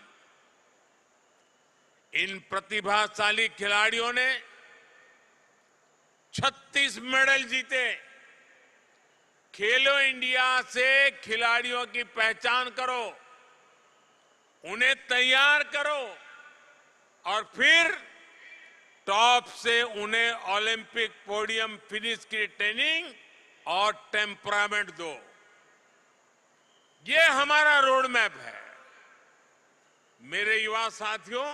इन प्रतिभाशाली खिलाड़ियों ने 36 मेडल जीते। खेलो इंडिया से खिलाड़ियों की पहचान करो, उन्हें तैयार करो और फिर टॉप से उन्हें ओलंपिक पोडियम फिनिश की ट्रेनिंग और टेम्परामेंट दो। ये हमारा रोड मैप है। मेरे युवा साथियों,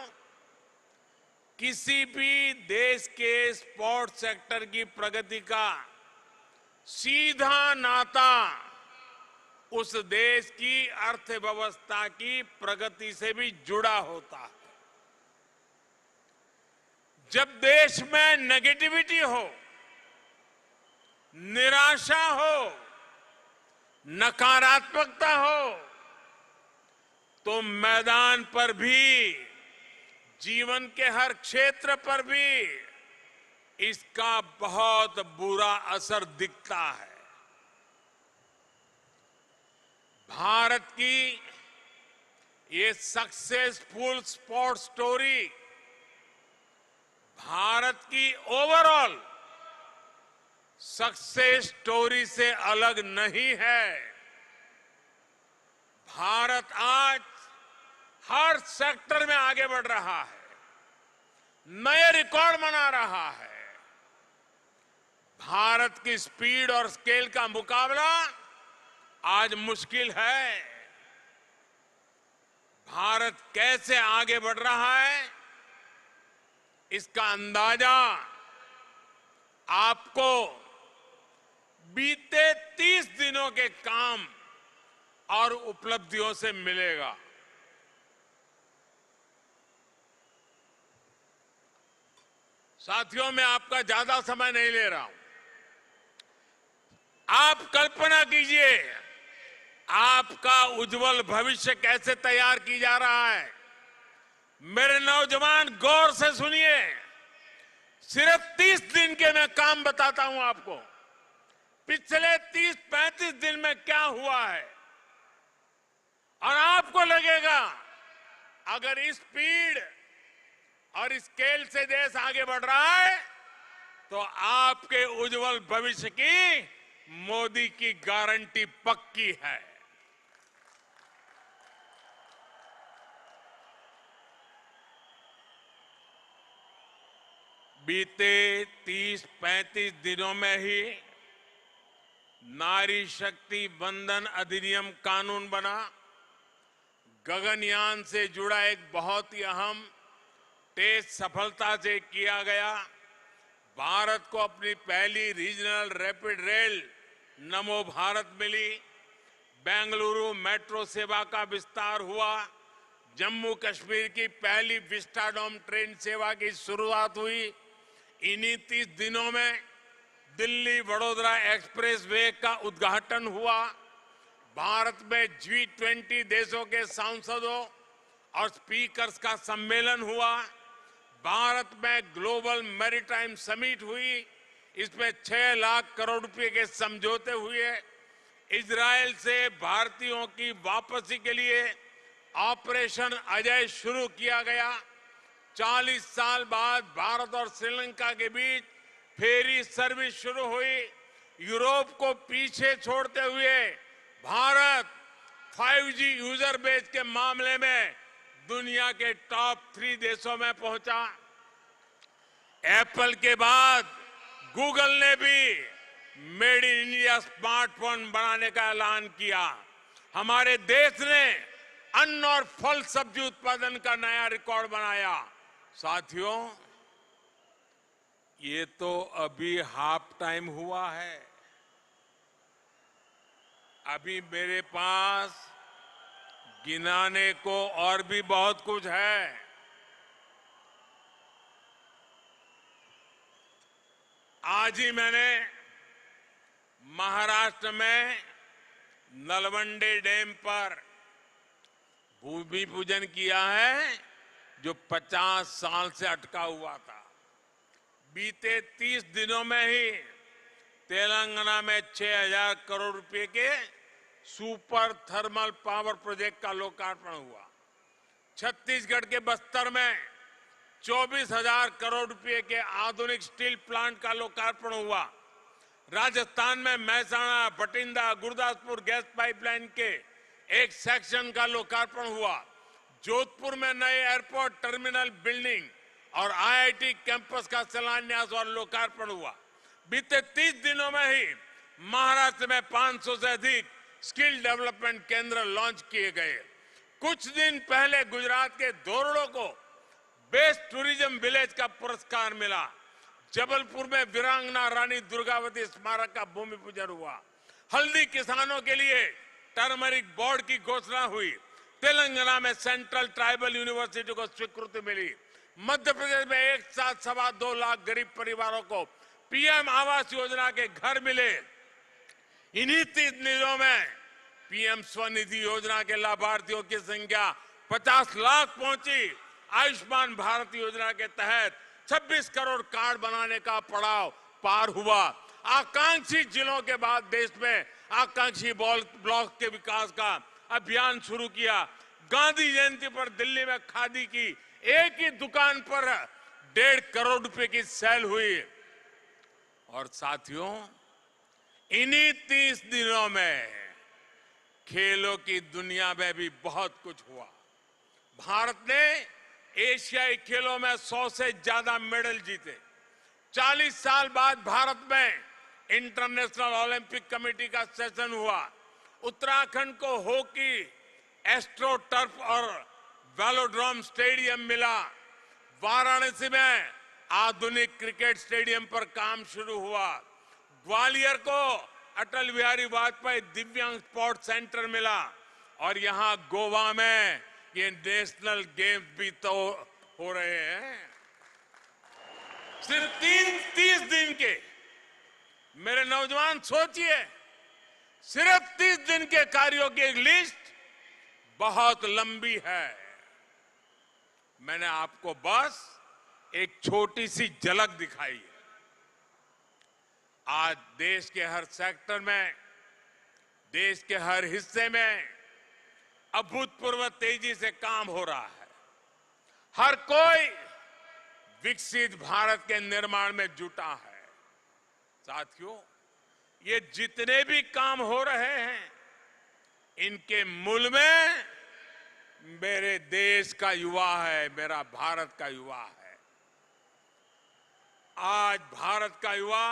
किसी भी देश के स्पोर्ट्स सेक्टर की प्रगति का सीधा नाता उस देश की अर्थव्यवस्था की प्रगति से भी जुड़ा होता है। जब देश में नेगेटिविटी हो, निराशा हो, नकारात्मकता हो, तो मैदान पर भी, जीवन के हर क्षेत्र पर भी इसका बहुत बुरा असर दिखता है। भारत की ये सक्सेसफुल स्पोर्ट्स स्टोरी भारत की ओवरऑल सक्सेस स्टोरी से अलग नहीं है। भारत आज हर सेक्टर में आगे बढ़ रहा है, नए रिकॉर्ड बना रहा है। भारत की स्पीड और स्केल का मुकाबला आज मुश्किल है। भारत कैसे आगे बढ़ रहा है, इसका अंदाजा आपको बीते 30 दिनों के काम और उपलब्धियों से मिलेगा। साथियों, मैं आपका ज्यादा समय नहीं ले रहा हूं। आप कल्पना कीजिए आपका उज्जवल भविष्य कैसे तैयार की जा रहा है। मेरे नौजवान, गौर से सुनिए। सिर्फ 30 दिन के मैं काम बताता हूं आपको। पिछले 30-35 दिन में क्या हुआ है, और आपको लगेगा अगर इस स्पीड और स्केल से देश आगे बढ़ रहा है तो आपके उज्जवल भविष्य की मोदी की गारंटी पक्की है। बीते 30-35 दिनों में ही नारी शक्ति वंदन अधिनियम कानून बना। गगनयान से जुड़ा एक बहुत ही अहम टेस्ट सफलता से किया गया। भारत को अपनी पहली रीजनल रैपिड रेल नमो भारत मिली। बेंगलुरु मेट्रो सेवा का विस्तार हुआ। जम्मू कश्मीर की पहली विस्टाडोम ट्रेन सेवा की शुरुआत हुई। इन्हीं 30 दिनों में दिल्ली वडोदरा एक्सप्रेस वे का उद्घाटन हुआ। भारत में G20 देशों के सांसदों और स्पीकर्स का सम्मेलन हुआ। भारत में ग्लोबल मैरीटाइम समिट हुई। इसमें 6 लाख करोड़ रुपए के समझौते हुए। इजरायल से भारतीयों की वापसी के लिए ऑपरेशन अजय शुरू किया गया। 40 साल बाद भारत और श्रीलंका के बीच फेरी सर्विस शुरू हुई। यूरोप को पीछे छोड़ते हुए भारत 5G यूजर बेस के मामले में दुनिया के टॉप 3 देशों में पहुंचा। एप्पल के बाद गूगल ने भी मेड इन इंडिया स्मार्टफोन बनाने का ऐलान किया। हमारे देश ने अन्न और फल सब्जी उत्पादन का नया रिकॉर्ड बनाया। साथियों, ये तो अभी हाफ टाइम हुआ है। अभी मेरे पास गिनाने को और भी बहुत कुछ है। आज ही मैंने महाराष्ट्र में नलवंडे डैम पर भूमि पूजन किया है, जो 50 साल से अटका हुआ था। बीते 30 दिनों में ही तेलंगाना में 6000 करोड़ रुपए के सुपर थर्मल पावर प्रोजेक्ट का लोकार्पण हुआ। छत्तीसगढ़ के बस्तर में 24,000 करोड़ रुपए के आधुनिक स्टील प्लांट का लोकार्पण हुआ। राजस्थान में महसाणा, बठिंडा, गुरदासपुर गैस पाइपलाइन के एक सेक्शन का लोकार्पण हुआ। जोधपुर में नए एयरपोर्ट टर्मिनल बिल्डिंग और IIT कैंपस का शिलान्यास और लोकार्पण हुआ। बीते 30 दिनों में ही महाराष्ट्र में 500 से अधिक स्किल डेवलपमेंट केंद्र लॉन्च किए गए। कुछ दिन पहले गुजरात के धोरडो को बेस्ट टूरिज्म विलेज का पुरस्कार मिला। जबलपुर में वीरांगना रानी दुर्गावती स्मारक का भूमि पूजन हुआ। हल्दी किसानों के लिए टर्मरिक बोर्ड की घोषणा हुई। तेलंगाना में सेंट्रल ट्राइबल यूनिवर्सिटी को स्वीकृति मिली। मध्य प्रदेश में एक साथ 2.25 लाख गरीब परिवारों को PM आवास योजना के घर मिले। इन्हीं 30 दिनों में PM स्वनिधि योजना के लाभार्थियों की संख्या 50 लाख पहुंची। आयुष्मान भारत योजना के तहत 26 करोड़ कार्ड बनाने का पड़ाव पार हुआ। आकांक्षी जिलों के बाद देश में आकांक्षी ब्लॉक के विकास का अभियान शुरू किया। गांधी जयंती पर दिल्ली में खादी की एक ही दुकान पर 1.5 करोड़ रुपए की सेल हुई। और साथियों, इन्हीं 30 दिनों में खेलों की दुनिया में भी बहुत कुछ हुआ। भारत ने एशियाई खेलों में 100 से ज्यादा मेडल जीते। 40 साल बाद भारत में इंटरनेशनल ओलंपिक कमेटी का सेशन हुआ। उत्तराखंड को हॉकी, एस्ट्रो टर्फ और वेलोड्रोम स्टेडियम मिला। वाराणसी में आधुनिक क्रिकेट स्टेडियम पर काम शुरू हुआ। ग्वालियर को अटल बिहारी वाजपेयी दिव्यांग स्पोर्ट्स सेंटर मिला। और यहां गोवा में ये नेशनल गेम्स भी तो हो रहे हैं। सिर्फ 30 दिन के, मेरे नौजवान सोचिए, सिर्फ 30 दिन के कार्यों की एक लिस्ट बहुत लंबी है। मैंने आपको बस एक छोटी सी झलक दिखाई है। आज देश के हर सेक्टर में, देश के हर हिस्से में अभूतपूर्व तेजी से काम हो रहा है। हर कोई विकसित भारत के निर्माण में जुटा है। साथियों, ये जितने भी काम हो रहे हैं, इनके मूल में मेरे देश का युवा है, मेरा भारत का युवा है। आज भारत का युवा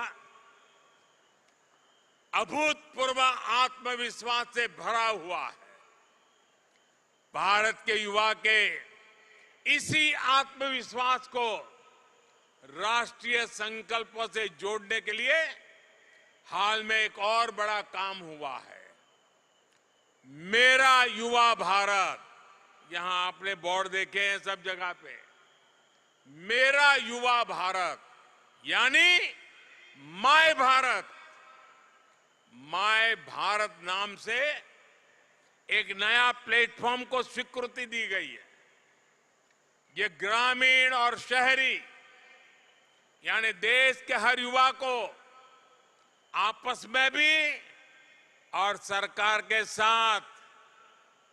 अभूतपूर्व आत्मविश्वास से भरा हुआ है। भारत के युवा के इसी आत्मविश्वास को राष्ट्रीय संकल्पों से जोड़ने के लिए हाल में एक और बड़ा काम हुआ है। मेरा युवा भारत, यहां आपने बोर्ड देखे हैं सब जगह पे। मेरा युवा भारत यानी माय भारत। माय भारत नाम से एक नया प्लेटफॉर्म को स्वीकृति दी गई है। ये ग्रामीण और शहरी यानी देश के हर युवा को आपस में भी और सरकार के साथ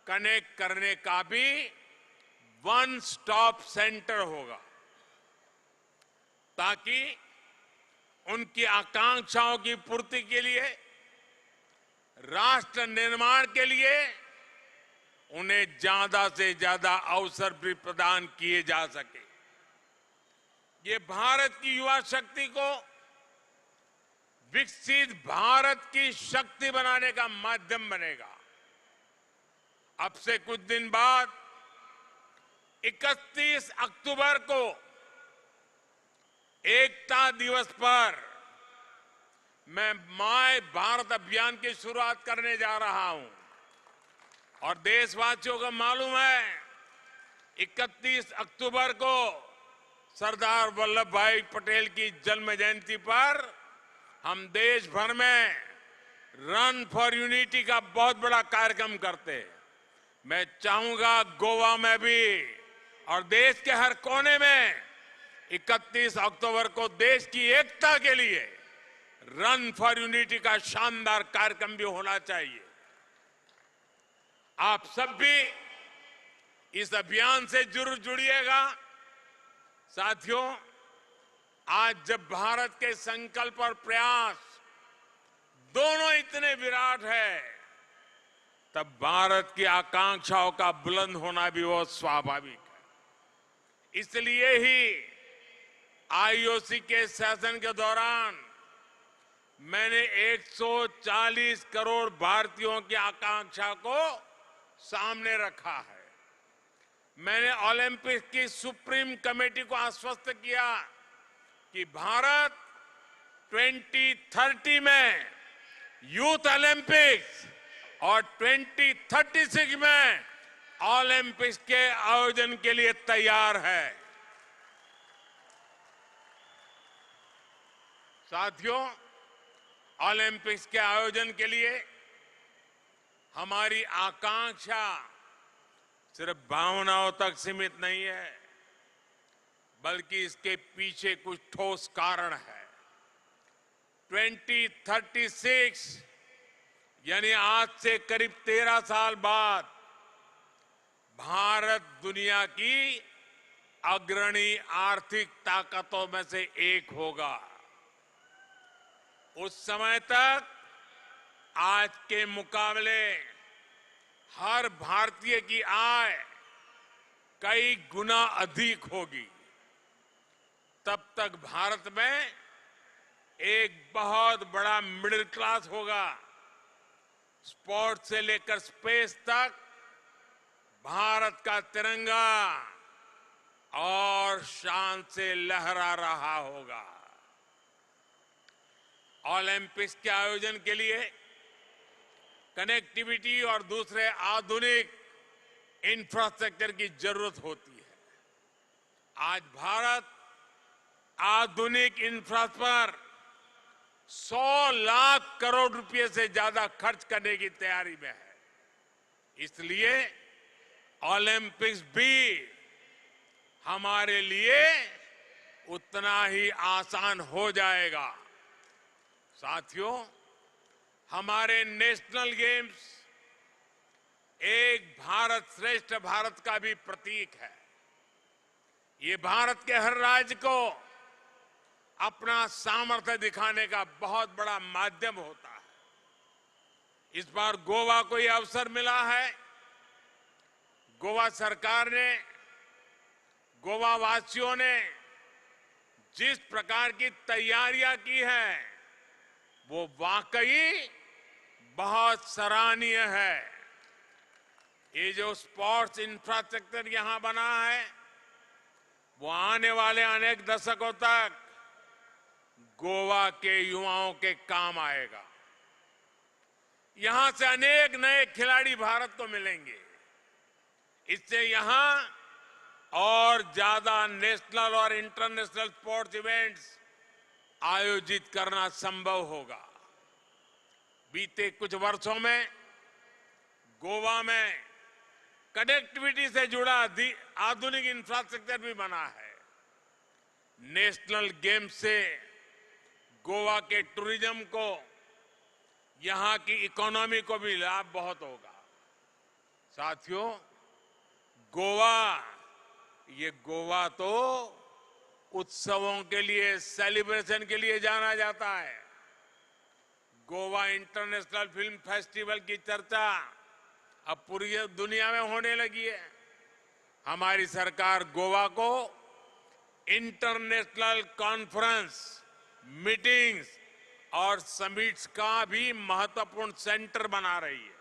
कनेक्ट करने का भी वन स्टॉप सेंटर होगा, ताकि उनकी आकांक्षाओं की पूर्ति के लिए, राष्ट्र निर्माण के लिए उन्हें ज्यादा से ज्यादा अवसर भी प्रदान किए जा सके। ये भारत की युवा शक्ति को विकसित भारत की शक्ति बनाने का माध्यम बनेगा। अब से कुछ दिन बाद 31 अक्टूबर को एकता दिवस पर मैं माय भारत अभियान की शुरुआत करने जा रहा हूं और देशवासियों को मालूम है 31 अक्टूबर को सरदार वल्लभ भाई पटेल की जन्म जयंती पर हम देश भर में रन फॉर यूनिटी का बहुत बड़ा कार्यक्रम करते हैं। मैं चाहूंगा गोवा में भी और देश के हर कोने में 31 अक्टूबर को देश की एकता के लिए रन फॉर यूनिटी का शानदार कार्यक्रम भी होना चाहिए। आप सब भी इस अभियान से जरूर जुड़िएगा। साथियों, आज जब भारत के संकल्प और प्रयास दोनों इतने विराट है, तब भारत की आकांक्षाओं का बुलंद होना भी बहुत स्वाभाविक है। इसलिए ही आईओसी के सेशन के दौरान मैंने 140 करोड़ भारतीयों की आकांक्षा को सामने रखा है। मैंने ओलंपिक की सुप्रीम कमेटी को आश्वस्त किया कि भारत 2030 में यूथ ओलंपिक्स और 2036 में ओलंपिक्स के आयोजन के लिए तैयार है। साथियों, ओलंपिक्स के आयोजन के लिए हमारी आकांक्षा सिर्फ भावनाओं तक सीमित नहीं है, बल्कि इसके पीछे कुछ ठोस कारण है। 2036 यानी आज से करीब 13 साल बाद भारत दुनिया की अग्रणी आर्थिक ताकतों में से एक होगा। उस समय तक आज के मुकाबले हर भारतीय की आय कई गुना अधिक होगी। तब तक भारत में एक बहुत बड़ा मिडिल क्लास होगा। स्पोर्ट्स से लेकर स्पेस तक भारत का तिरंगा और शान से लहरा रहा होगा। ओलंपिक्स के आयोजन के लिए कनेक्टिविटी और दूसरे आधुनिक इंफ्रास्ट्रक्चर की जरूरत होती है। आज भारत आधुनिक इंफ्रास्ट्रक्चर पर 100 लाख करोड़ रुपए से ज्यादा खर्च करने की तैयारी में है। इसलिए ओलंपिक्स भी हमारे लिए उतना ही आसान हो जाएगा। साथियों, हमारे नेशनल गेम्स एक भारत श्रेष्ठ भारत का भी प्रतीक है। ये भारत के हर राज्य को अपना सामर्थ्य दिखाने का बहुत बड़ा माध्यम होता है। इस बार गोवा को यह अवसर मिला है। गोवा सरकार ने, गोवा वासियों ने जिस प्रकार की तैयारियां की हैं, वो वाकई बहुत सराहनीय है। ये जो स्पोर्ट्स इंफ्रास्ट्रक्चर यहां बना है, वो आने वाले अनेक दशकों तक गोवा के युवाओं के काम आएगा। यहां से अनेक नए खिलाड़ी भारत को मिलेंगे। इससे यहां और ज्यादा नेशनल और इंटरनेशनल स्पोर्ट्स इवेंट्स आयोजित करना संभव होगा। बीते कुछ वर्षों में गोवा में कनेक्टिविटी से जुड़ा आधुनिक इंफ्रास्ट्रक्चर भी बना है। नेशनल गेम्स से गोवा के टूरिज्म को, यहां की इकोनॉमी को भी लाभ बहुत होगा। साथियों, गोवा तो उत्सवों के लिए, सेलिब्रेशन के लिए जाना जाता है। गोवा इंटरनेशनल फिल्म फेस्टिवल की चर्चा अब पूरी दुनिया में होने लगी है। हमारी सरकार गोवा को इंटरनेशनल कॉन्फ्रेंस, मीटिंग्स और समिट्स का भी महत्वपूर्ण सेंटर बना रही है।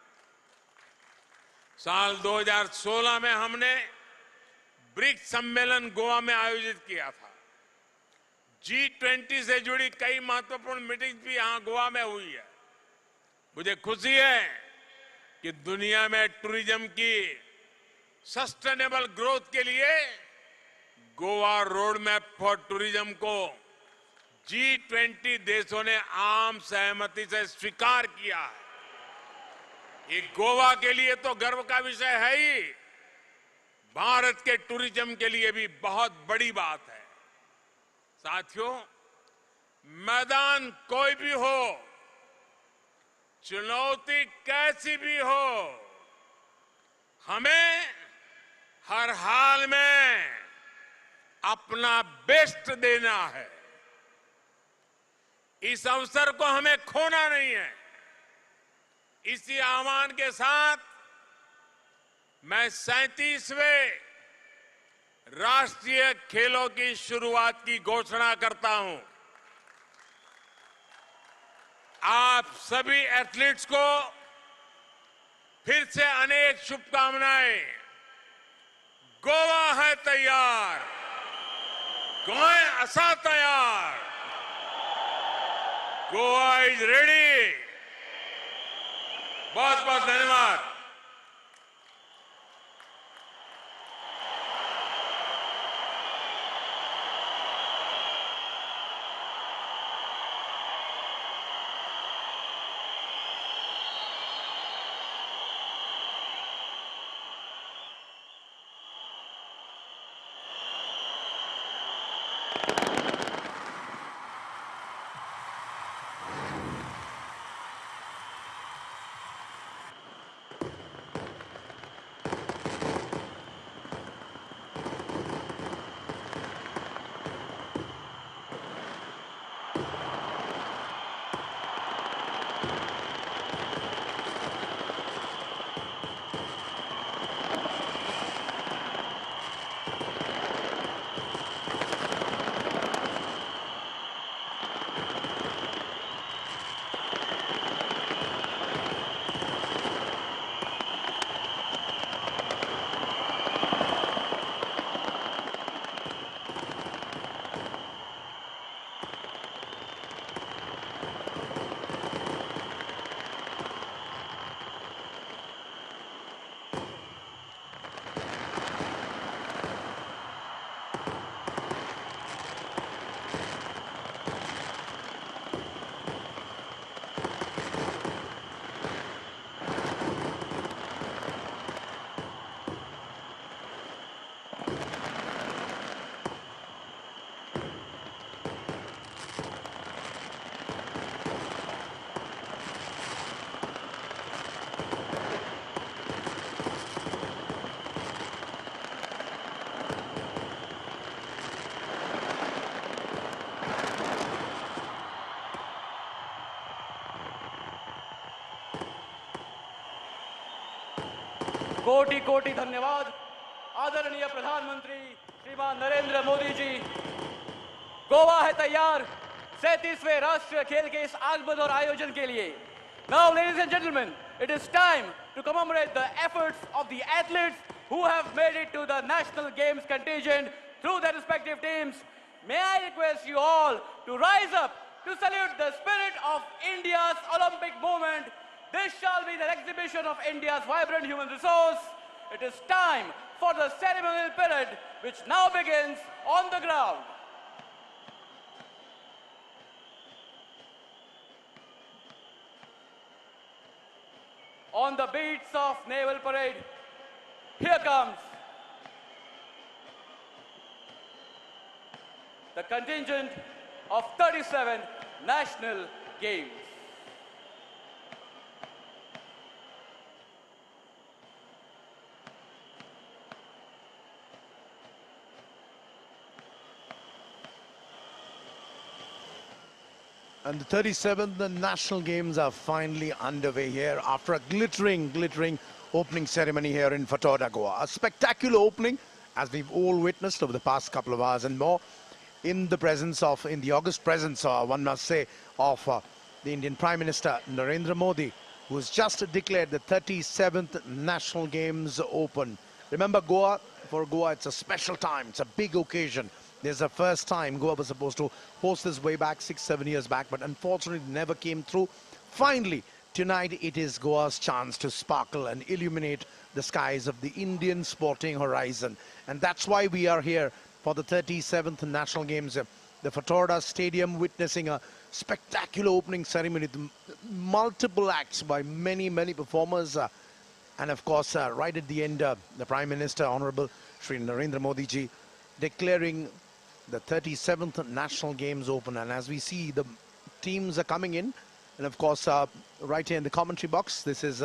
साल 2016 में हमने ब्रिक्स सम्मेलन गोवा में आयोजित किया था। G20 से जुड़ी कई महत्वपूर्ण मीटिंग्स भी यहां गोवा में हुई है। मुझे खुशी है कि दुनिया में टूरिज्म की सस्टेनेबल ग्रोथ के लिए Goa road map for tourism को G20 देशों ने आम सहमति से स्वीकार किया है। ये गोवा के लिए तो गर्व का विषय है ही, भारत के टूरिज्म के लिए भी बहुत बड़ी बात है। साथियों, मैदान कोई भी हो, चुनौती कैसी भी हो, हमें हर हाल में अपना बेस्ट देना है। इस अवसर को हमें खोना नहीं है। इसी आह्वान के साथ मैं 37वें राष्ट्रीय खेलों की शुरुआत की घोषणा करता हूं। आप सभी एथलीट्स को फिर से अनेक शुभकामनाएं। गोवा है तैयार, गोवा असा तैयार, गोवा इज रेडी। बहुत बहुत धन्यवाद। कोटि कोटि धन्यवाद आदरणीय प्रधानमंत्री श्रीमान नरेंद्र मोदी जी। गोवा है तैयार 37वें राष्ट्रीय खेल के इस आगमन और आयोजन के लिए। Now, ladies and gentlemen, it is time to commemorate the efforts of the athletes who have made it to the National Games contingent through their respective teams. May I request you all to rise up to salute the spirit of India's Olympic movement. This shall be the exhibition of India's vibrant human resource. It is time for the ceremonial parade, which now begins on the ground. On the beats of naval parade, here comes the contingent of 37 National Games. And the 37th National Games are finally underway here after a glittering opening ceremony here in Fatorda, Goa. A spectacular opening, as we've all witnessed over the past couple of hours and more, in the august presence, one must say, of the Indian Prime Minister Narendra Modi, who has just declared the 37th National Games open. Remember, for Goa, it's a special time. It's a big occasion. There's a first time Goa was supposed to host this way back 6-7 years back, but unfortunately never came through. Finally, tonight it is Goa's chance to sparkle and illuminate the skies of the Indian sporting horizon. And that's why we are here for the 37th National Games. The Fatorda Stadium witnessing a spectacular opening ceremony, multiple acts by many performers. And of course, right at the end, the Prime Minister, Honorable Shri Narendra Modi ji, declaring the 37th National Games open. And as we see, the teams are coming in. And of course, right here in the commentary box, this is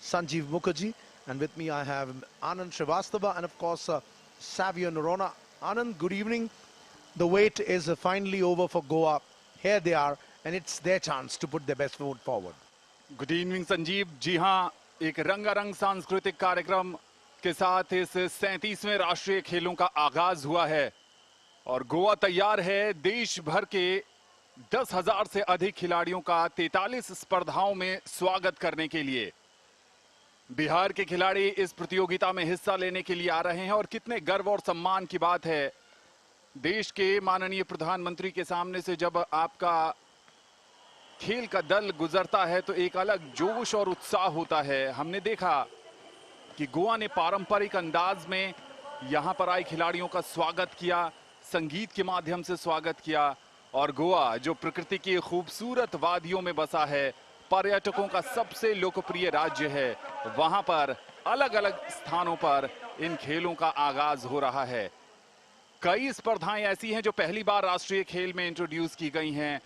Sanjeev Mukherjee. And with me, I have Anand Srivastava and of course, Savio Norona. Anand, good evening. The wait is finally over for Goa. Here they are, and it's their chance to put their best foot forward. Good evening Sanjeev. जी हाँ, एक रंगारंग सांस्कृतिक कार्यक्रम के साथ इस 37वें राष्ट्रीय खेलों का आगाज हुआ है और गोवा तैयार है देश भर के 10,000 से अधिक खिलाड़ियों का 43 स्पर्धाओं में स्वागत करने के लिए। बिहार के खिलाड़ी इस प्रतियोगिता में हिस्सा लेने के लिए आ रहे हैं और कितने गर्व और सम्मान की बात है। देश के माननीय प्रधानमंत्री के सामने से जब आपका खेल का दल गुजरता है तो एक अलग जोश और उत्साह होता है। हमने देखा कि गोवा ने पारंपरिक अंदाज में यहां पर आए खिलाड़ियों का स्वागत किया, संगीत के माध्यम से स्वागत किया। और गोवा जो प्रकृति की खूबसूरत वादियों में बसा है, पर्यटकों का सबसे लोकप्रिय राज्य है, वहां पर अलग अलग स्थानों पर इन खेलों का आगाज हो रहा है। कई स्पर्धाएं ऐसी हैं जो पहली बार राष्ट्रीय खेल में इंट्रोड्यूस की गई हैं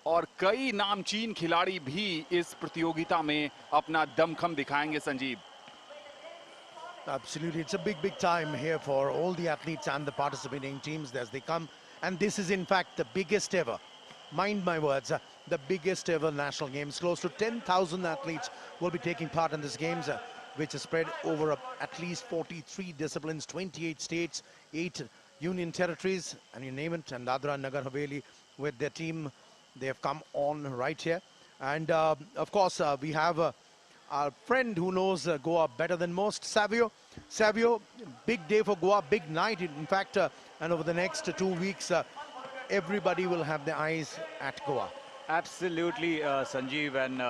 और कई नामचीन खिलाड़ी भी इस प्रतियोगिता में अपना दमखम दिखाएंगे। Sanjeev, Absolutely, it's a big time here for all the athletes and the participating teams as they come. And this is in fact the biggest ever, mind my words, the biggest ever national games. Close to 10,000 athletes will be taking part in these games, which is spread over at least 43 disciplines, 28 states, 8 union territories, and you name it. And Dadra and Nagar Haveli with their team, they have come on right here. And of course, we have our friend who knows Goa better than most, Savio. Savio, big day for Goa, big night. In fact, and over the next 2 weeks, everybody will have their eyes at Goa. Absolutely, Sanjeev and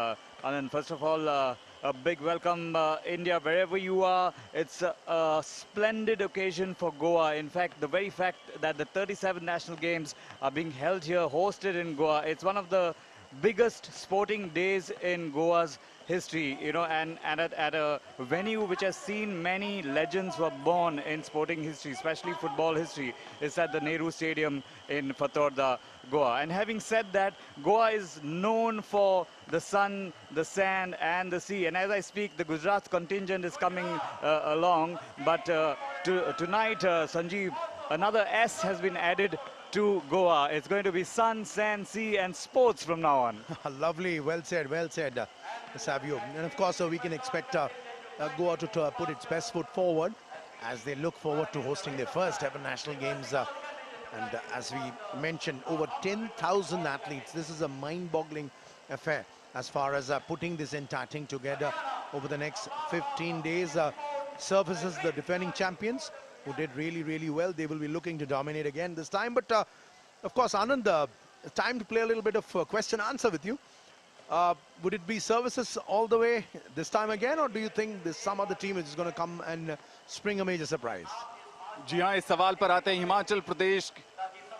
Anand. First of all, a big welcome, India, wherever you are. It's a splendid occasion for Goa. In fact, the very fact that the 37 national games are being held here, hosted in Goa, it's one of the biggest sporting days in Goa's history, you know, and at a venue which has seen many legends were born in sporting history, especially football history. It's at the Nehru Stadium in Fatorda, Goa. And having said that, Goa is known for the sun, the sand, and the sea. And as I speak, the Gujarat contingent is coming along. But tonight, Sanjeev, another S has been added to Goa. It's going to be sun, sand, sea, and sports from now on. Lovely, well said, Savio. And of course, we can expect Goa to put its best foot forward as they look forward to hosting their first ever national games. And as we mentioned, over 10,000 athletes. This is a mind-boggling affair as far as putting this entire thing together over the next 15 days. Services the defending champions who did really, really well. They will be looking to dominate again this time. But of course, Anand, time to play a little bit of question answer with you. Would it be Services all the way this time again, or do you think there's some other team which is going to come and spring a major surprise? जी हाँ, इस सवाल पर आते हैं। हिमाचल प्रदेश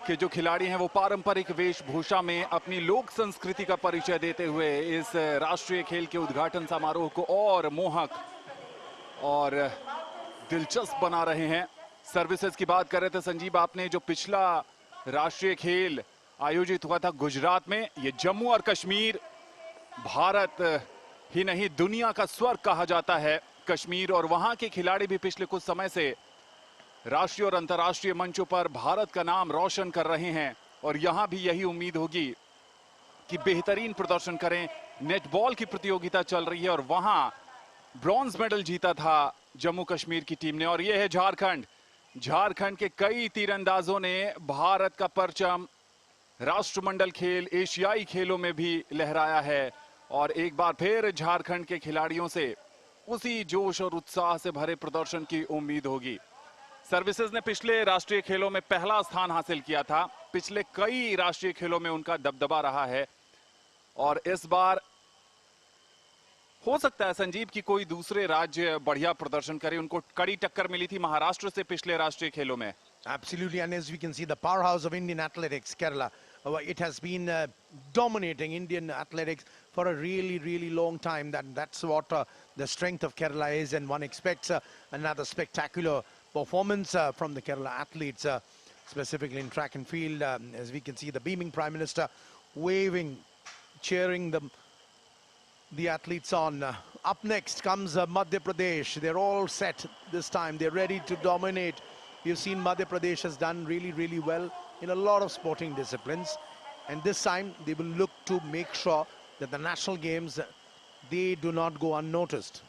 के जो खिलाड़ी हैं वो पारंपरिक वेशभूषा में अपनी लोक संस्कृति का परिचय देते हुए इस राष्ट्रीय खेल के उद्घाटन समारोह को और मोहक और दिलचस्प बना रहे हैं। सर्विसेज की बात कर रहे थे संजीव आपने, जो पिछला राष्ट्रीय खेल आयोजित हुआ था गुजरात में, ये जम्मू और कश्मीर, भारत ही नहीं दुनिया का स्वर्ग कहा जाता है कश्मीर, और वहां के खिलाड़ी भी पिछले कुछ समय से राष्ट्रीय और अंतर्राष्ट्रीय मंचों पर भारत का नाम रोशन कर रहे हैं। और यहां भी यही उम्मीद होगी कि बेहतरीन प्रदर्शन करें। नेटबॉल की प्रतियोगिता चल रही है और वहां ब्रॉन्ज मेडल जीता था जम्मू कश्मीर की टीम ने। और यह है झारखंड। झारखंड के कई तीरंदाजों ने भारत का परचम राष्ट्रमंडल खेल, एशियाई खेलों में भी लहराया है। और एक बार फिर झारखंड के खिलाड़ियों से उसी जोश और उत्साह से भरे प्रदर्शन की उम्मीद होगी। सर्विसेज ने पिछले राष्ट्रीय खेलों में पहला स्थान हासिल किया था, पिछले कई राष्ट्रीय खेलों में उनका दबदबा रहा है। और इस बार हो सकता है संजीव कि कोई दूसरे राज्य बढ़िया प्रदर्शन करे। उनको कड़ी टक्कर मिली थी महाराष्ट्र से पिछले राष्ट्रीय खेलों में। Absolutely, and as we can see, the powerhouse of Indian athletics, Kerala, it has been dominating Indian athletics for a really, really long time. That's what the strength of Kerala is, and one expects another spectacular performance from the Kerala athletes, specifically in track and field. As we can see, the beaming Prime Minister waving, cheering the athletes on. Up next comes Madhya Pradesh. They're all set this time. They're ready to dominate. We've seen Madhya Pradesh has done really, really well in a lot of sporting disciplines. And this time, they will look to make sure that the national games, they do not go unnoticed.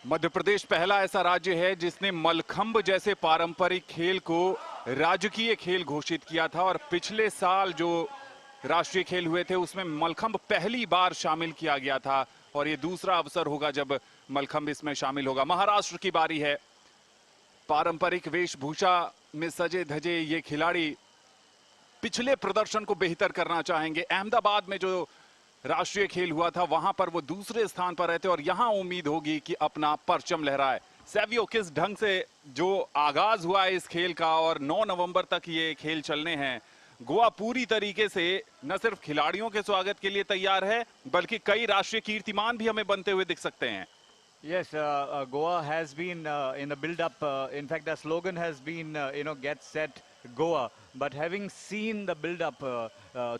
Madhya Pradesh पहला ऐसा राज्य है जिसने मलखंब जैसे पारंपरिक खेल को राजकीय खेल घोषित किया था। और पिछले साल जो राष्ट्रीय खेल हुए थे उसमें मलखंब पहली बार शामिल किया गया था, और ये दूसरा अवसर होगा जब मलखंब इसमें शामिल होगा। महाराष्ट्र की बारी है। पारंपरिक वेशभूषा में सजे धजे ये खिलाड़ी पिछले प्रदर्शन को बेहतर करना चाहेंगे। अहमदाबाद में जो राष्ट्रीय खेल हुआ था वहां पर वो दूसरे स्थान पर रहते, और यहां उम्मीद होगी कि अपना परचम लहराए। सैवियो, किस ढंग से जो आगाज हुआ है इस खेल का, और 9 नवंबर तक ये खेल चलने हैं, गोवा पूरी तरीके से न सिर्फ खिलाड़ियों के स्वागत के लिए तैयार है बल्कि कई राष्ट्रीय कीर्तिमान भी हमें बनते हुए दिख सकते हैं। Yes, Goa has been in the build-up. In fact, the slogan has been, get set, Goa. But having seen the build-up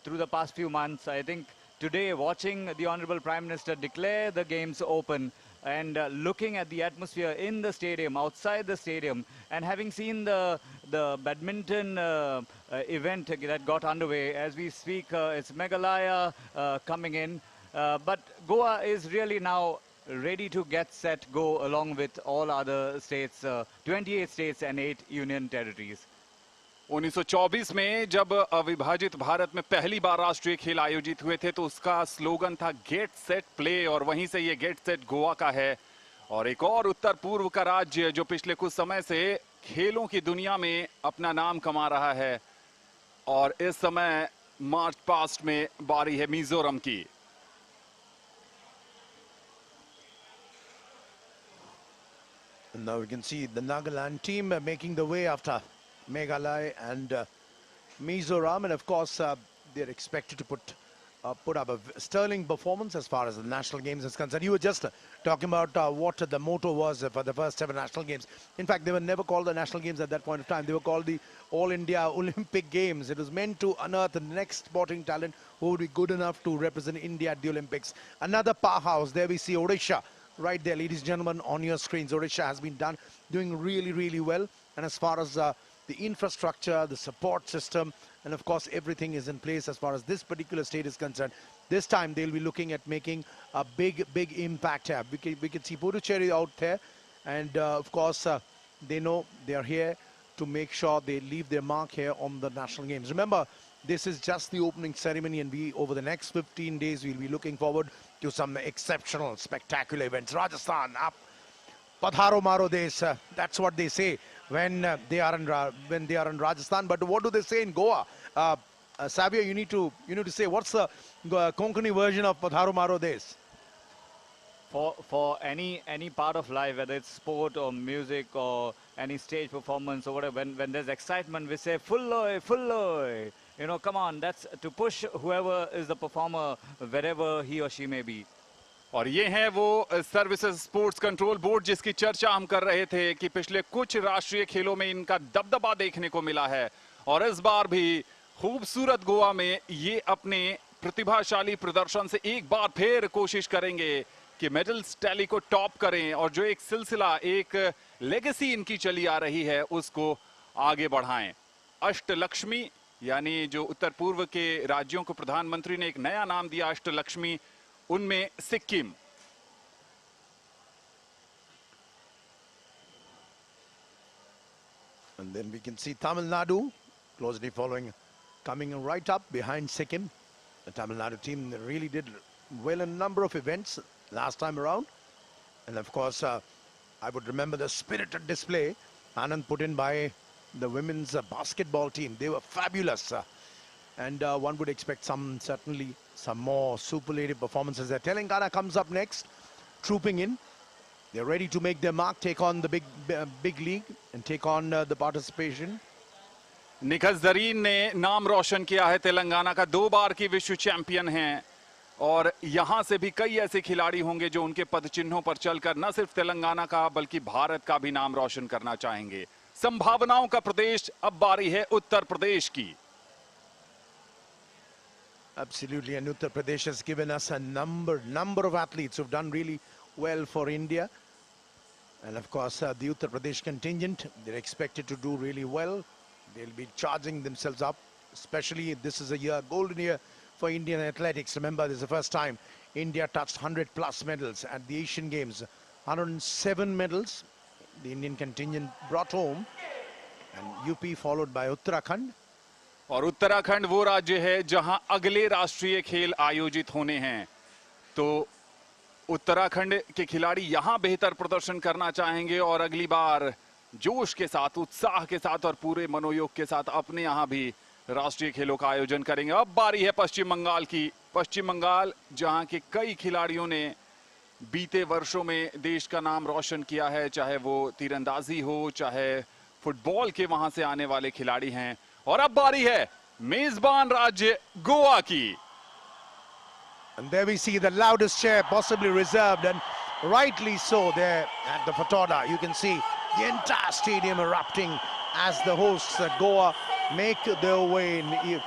through the past few months, I think today watching the Honorable Prime Minister declare the games open and looking at the atmosphere in the stadium, outside the stadium, and having seen the badminton event that got underway, as we speak, it's Meghalaya coming in. But Goa is really now ready to get set, go along with all other states, 28 states and 8 union territories. 1924 में जब अविभाजित भारत में पहली बार राष्ट्रीय खेल आयोजित हुए थे तो उसका स्लोगन था गेट सेट प्ले, और वहीं से ये गेट सेट गोवा का है। और एक और उत्तर पूर्व का राज्य जो पिछले कुछ समय से खेलों की दुनिया में अपना नाम कमा रहा है, और इस समय मार्च पास्ट में बारी है मिजोरम की। And now we can see the Nagaland team making the way after Meghalaya and Mizoram, and of course they're expected to put up a sterling performance as far as the national games is concerned. You were just talking about what the motto was for the first ever national games. In fact, they were never called the national games at that point of time. They were called the All India Olympic Games. It was meant to unearth the next sporting talent who would be good enough to represent India at the Olympics. Another powerhouse. There we see Odisha right there, ladies and gentlemen, on your screens. Odisha has been doing really, really well. And as far as the infrastructure, the support system, And of course, everything is in place as far as this particular state is concerned. This time, they'll be looking at making a big impact here. We can see Puducherry out there. And of course, they know they are here to make sure they leave their mark here on the national games. Remember, this is just the opening ceremony, and we, over the next 15 days, we'll be looking forward to some exceptional, spectacular events. Rajasthan up. Padharo Maro Desh, that's what they say when they are in Rajasthan. But what do they say in Goa? Savio, you need to say what's the Konkani version of Padharo Maro Desh? For any part of life, whether it's sport or music or any stage performance or whatever, when there's excitement, we say fulloy, fulloy. You know, come on, that's to push whoever is the performer, wherever he or she may be. और ये है वो services sports control board जिसकी चर्चा हम कर रहे थे कि पिछले कुछ राष्ट्रीय खेलों में इनका दबदबा देखने को मिला है और इस बार भी खूबसूरत गोवा में ये अपने प्रतिभाशाली प्रदर्शन से एक बार फिर कोशिश करेंगे कि मेडल्स टैली को टॉप करें और जो एक सिलसिला, एक लेगेसी इनकी चली आ रही है उसको आगे बढ़ाएं। अष्टलक्ष्मी यानी जो उत्तर पूर्व के राज्यों को प्रधानमंत्री ने एक नया नाम दिया अष्टलक्ष्मी, उनमें Sikkim. And then we can see Tamil Nadu closely following, coming right up behind Sikkim. The Tamil Nadu team really did well in a number of events last time around. And of course, I would remember the spirited display Anand put in by the women's basketball team. They were fabulous. And one would expect certainly some more superlative performances there. Telangana comes up next, trooping in. They're ready to make their mark, take on the big league and take on the participation. Nikhat Zareen ने नाम रोशन किया है तेलंगाना का, 2 बार की विश्व champion हैं और यहां से भी कई ऐसे खिलाड़ी होंगे जो उनके पदचिन्हों पर चलकर न सिर्फ तेलंगाना का बल्कि भारत का भी नाम रोशन करना चाहेंगे। संभावनाओं का प्रदेश, अब बारी है उत्तर प्रदेश की। Absolutely, and Uttar Pradesh has given us a number of athletes who've done really well for India. And of course, the Uttar Pradesh contingent, they're expected to do really well. They'll be charging themselves up, especially this is a golden year for Indian athletics. Remember, this is the first time India touched 100+ medals at the Asian Games. 107 medals the Indian contingent brought home, and UP followed by Uttarakhand. और उत्तराखंड वो राज्य है जहां अगले राष्ट्रीय खेल आयोजित होने हैं, तो उत्तराखंड के खिलाड़ी यहां बेहतर प्रदर्शन करना चाहेंगे और अगली बार जोश के साथ, उत्साह के साथ और पूरे मनोयोग के साथ अपने यहां भी राष्ट्रीय खेलों का आयोजन करेंगे। अब बारी है पश्चिम बंगाल की। पश्चिम बंगाल जहां के कई खिलाड़ियों ने बीते वर्षों में देश का नाम रोशन किया है, चाहे वो तीरंदाजी हो, चाहे फुटबॉल के वहां से आने वाले खिलाड़ी हैं। और अब बारी है मेजबान राज्य गोवा की। And there we see the loudest chair possibly reserved, and rightly so there at the Fatoda. You can see the entire stadium erupting as the hosts Goa make their way in.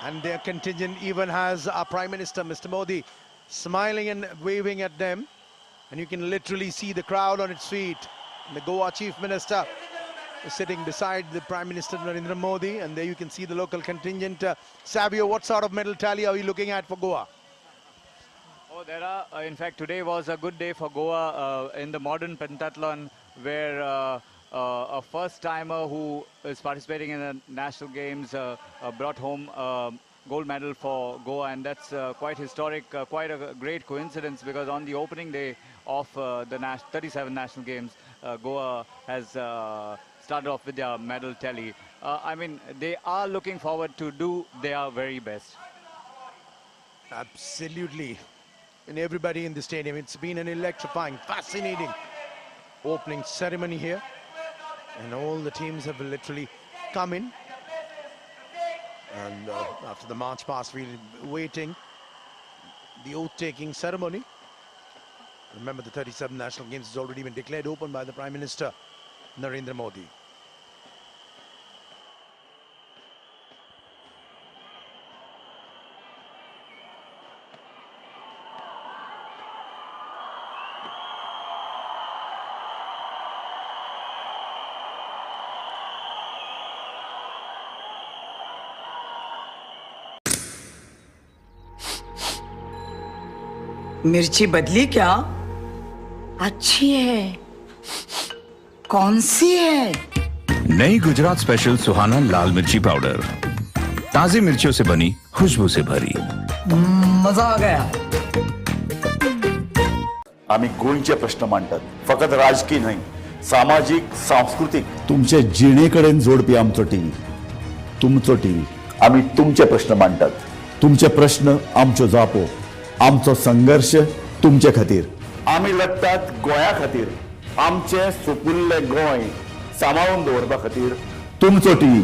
And their contingent even has our Prime Minister, Mr. Modi, smiling and waving at them. And you can literally see the crowd on its feet. And the Goa Chief Minister is sitting beside the Prime Minister Narendra Modi, and there you can see the local contingent. Savio, what sort of medal tally are we looking at for Goa? Oh, there are, in fact, today was a good day for Goa in the modern pentathlon, where a first-timer who is participating in the national games brought home gold medal for Goa, and that's quite historic, quite a great coincidence, because on the opening day of the 37 national games, Goa has started off with their medal tally. I mean, they are looking forward to do their very best. Absolutely. And everybody in the stadium, it's been an electrifying, fascinating opening ceremony here. And all the teams have literally come in. And after the march past, we're waiting the oath-taking ceremony. Remember, the 37 national games has already been declared open by the Prime Minister Narendra Modi. मिर्ची बदली क्या? अच्छी है। कौन सी है? नई Gujarat special सुहाना लाल मिर्ची powder, ताजी मिर्चियों से बनी, खुशबू से भरी। मजा आ गया। आम्ही गोंयचे प्रश्न मांडतात, फकत राजकीय नाही, सामाजिक सांस्कृतिक तुमचे जिणेकडेन जोडपी आमचो टीव्ही, तुमचो टीव्ही। आम्ही तुमचे प्रश्न मांडतात, तुमचे प्रश्न आमच्यो जापो, आमचो संघर्ष तुमचे खातीर। आम्ही लढतात गोंया खातीर, आमचे सोपुल्ले गोंय सांबाळून दवरपा खातीर। तुमचो टीव्ही,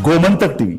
गोमंतक टीव्ही।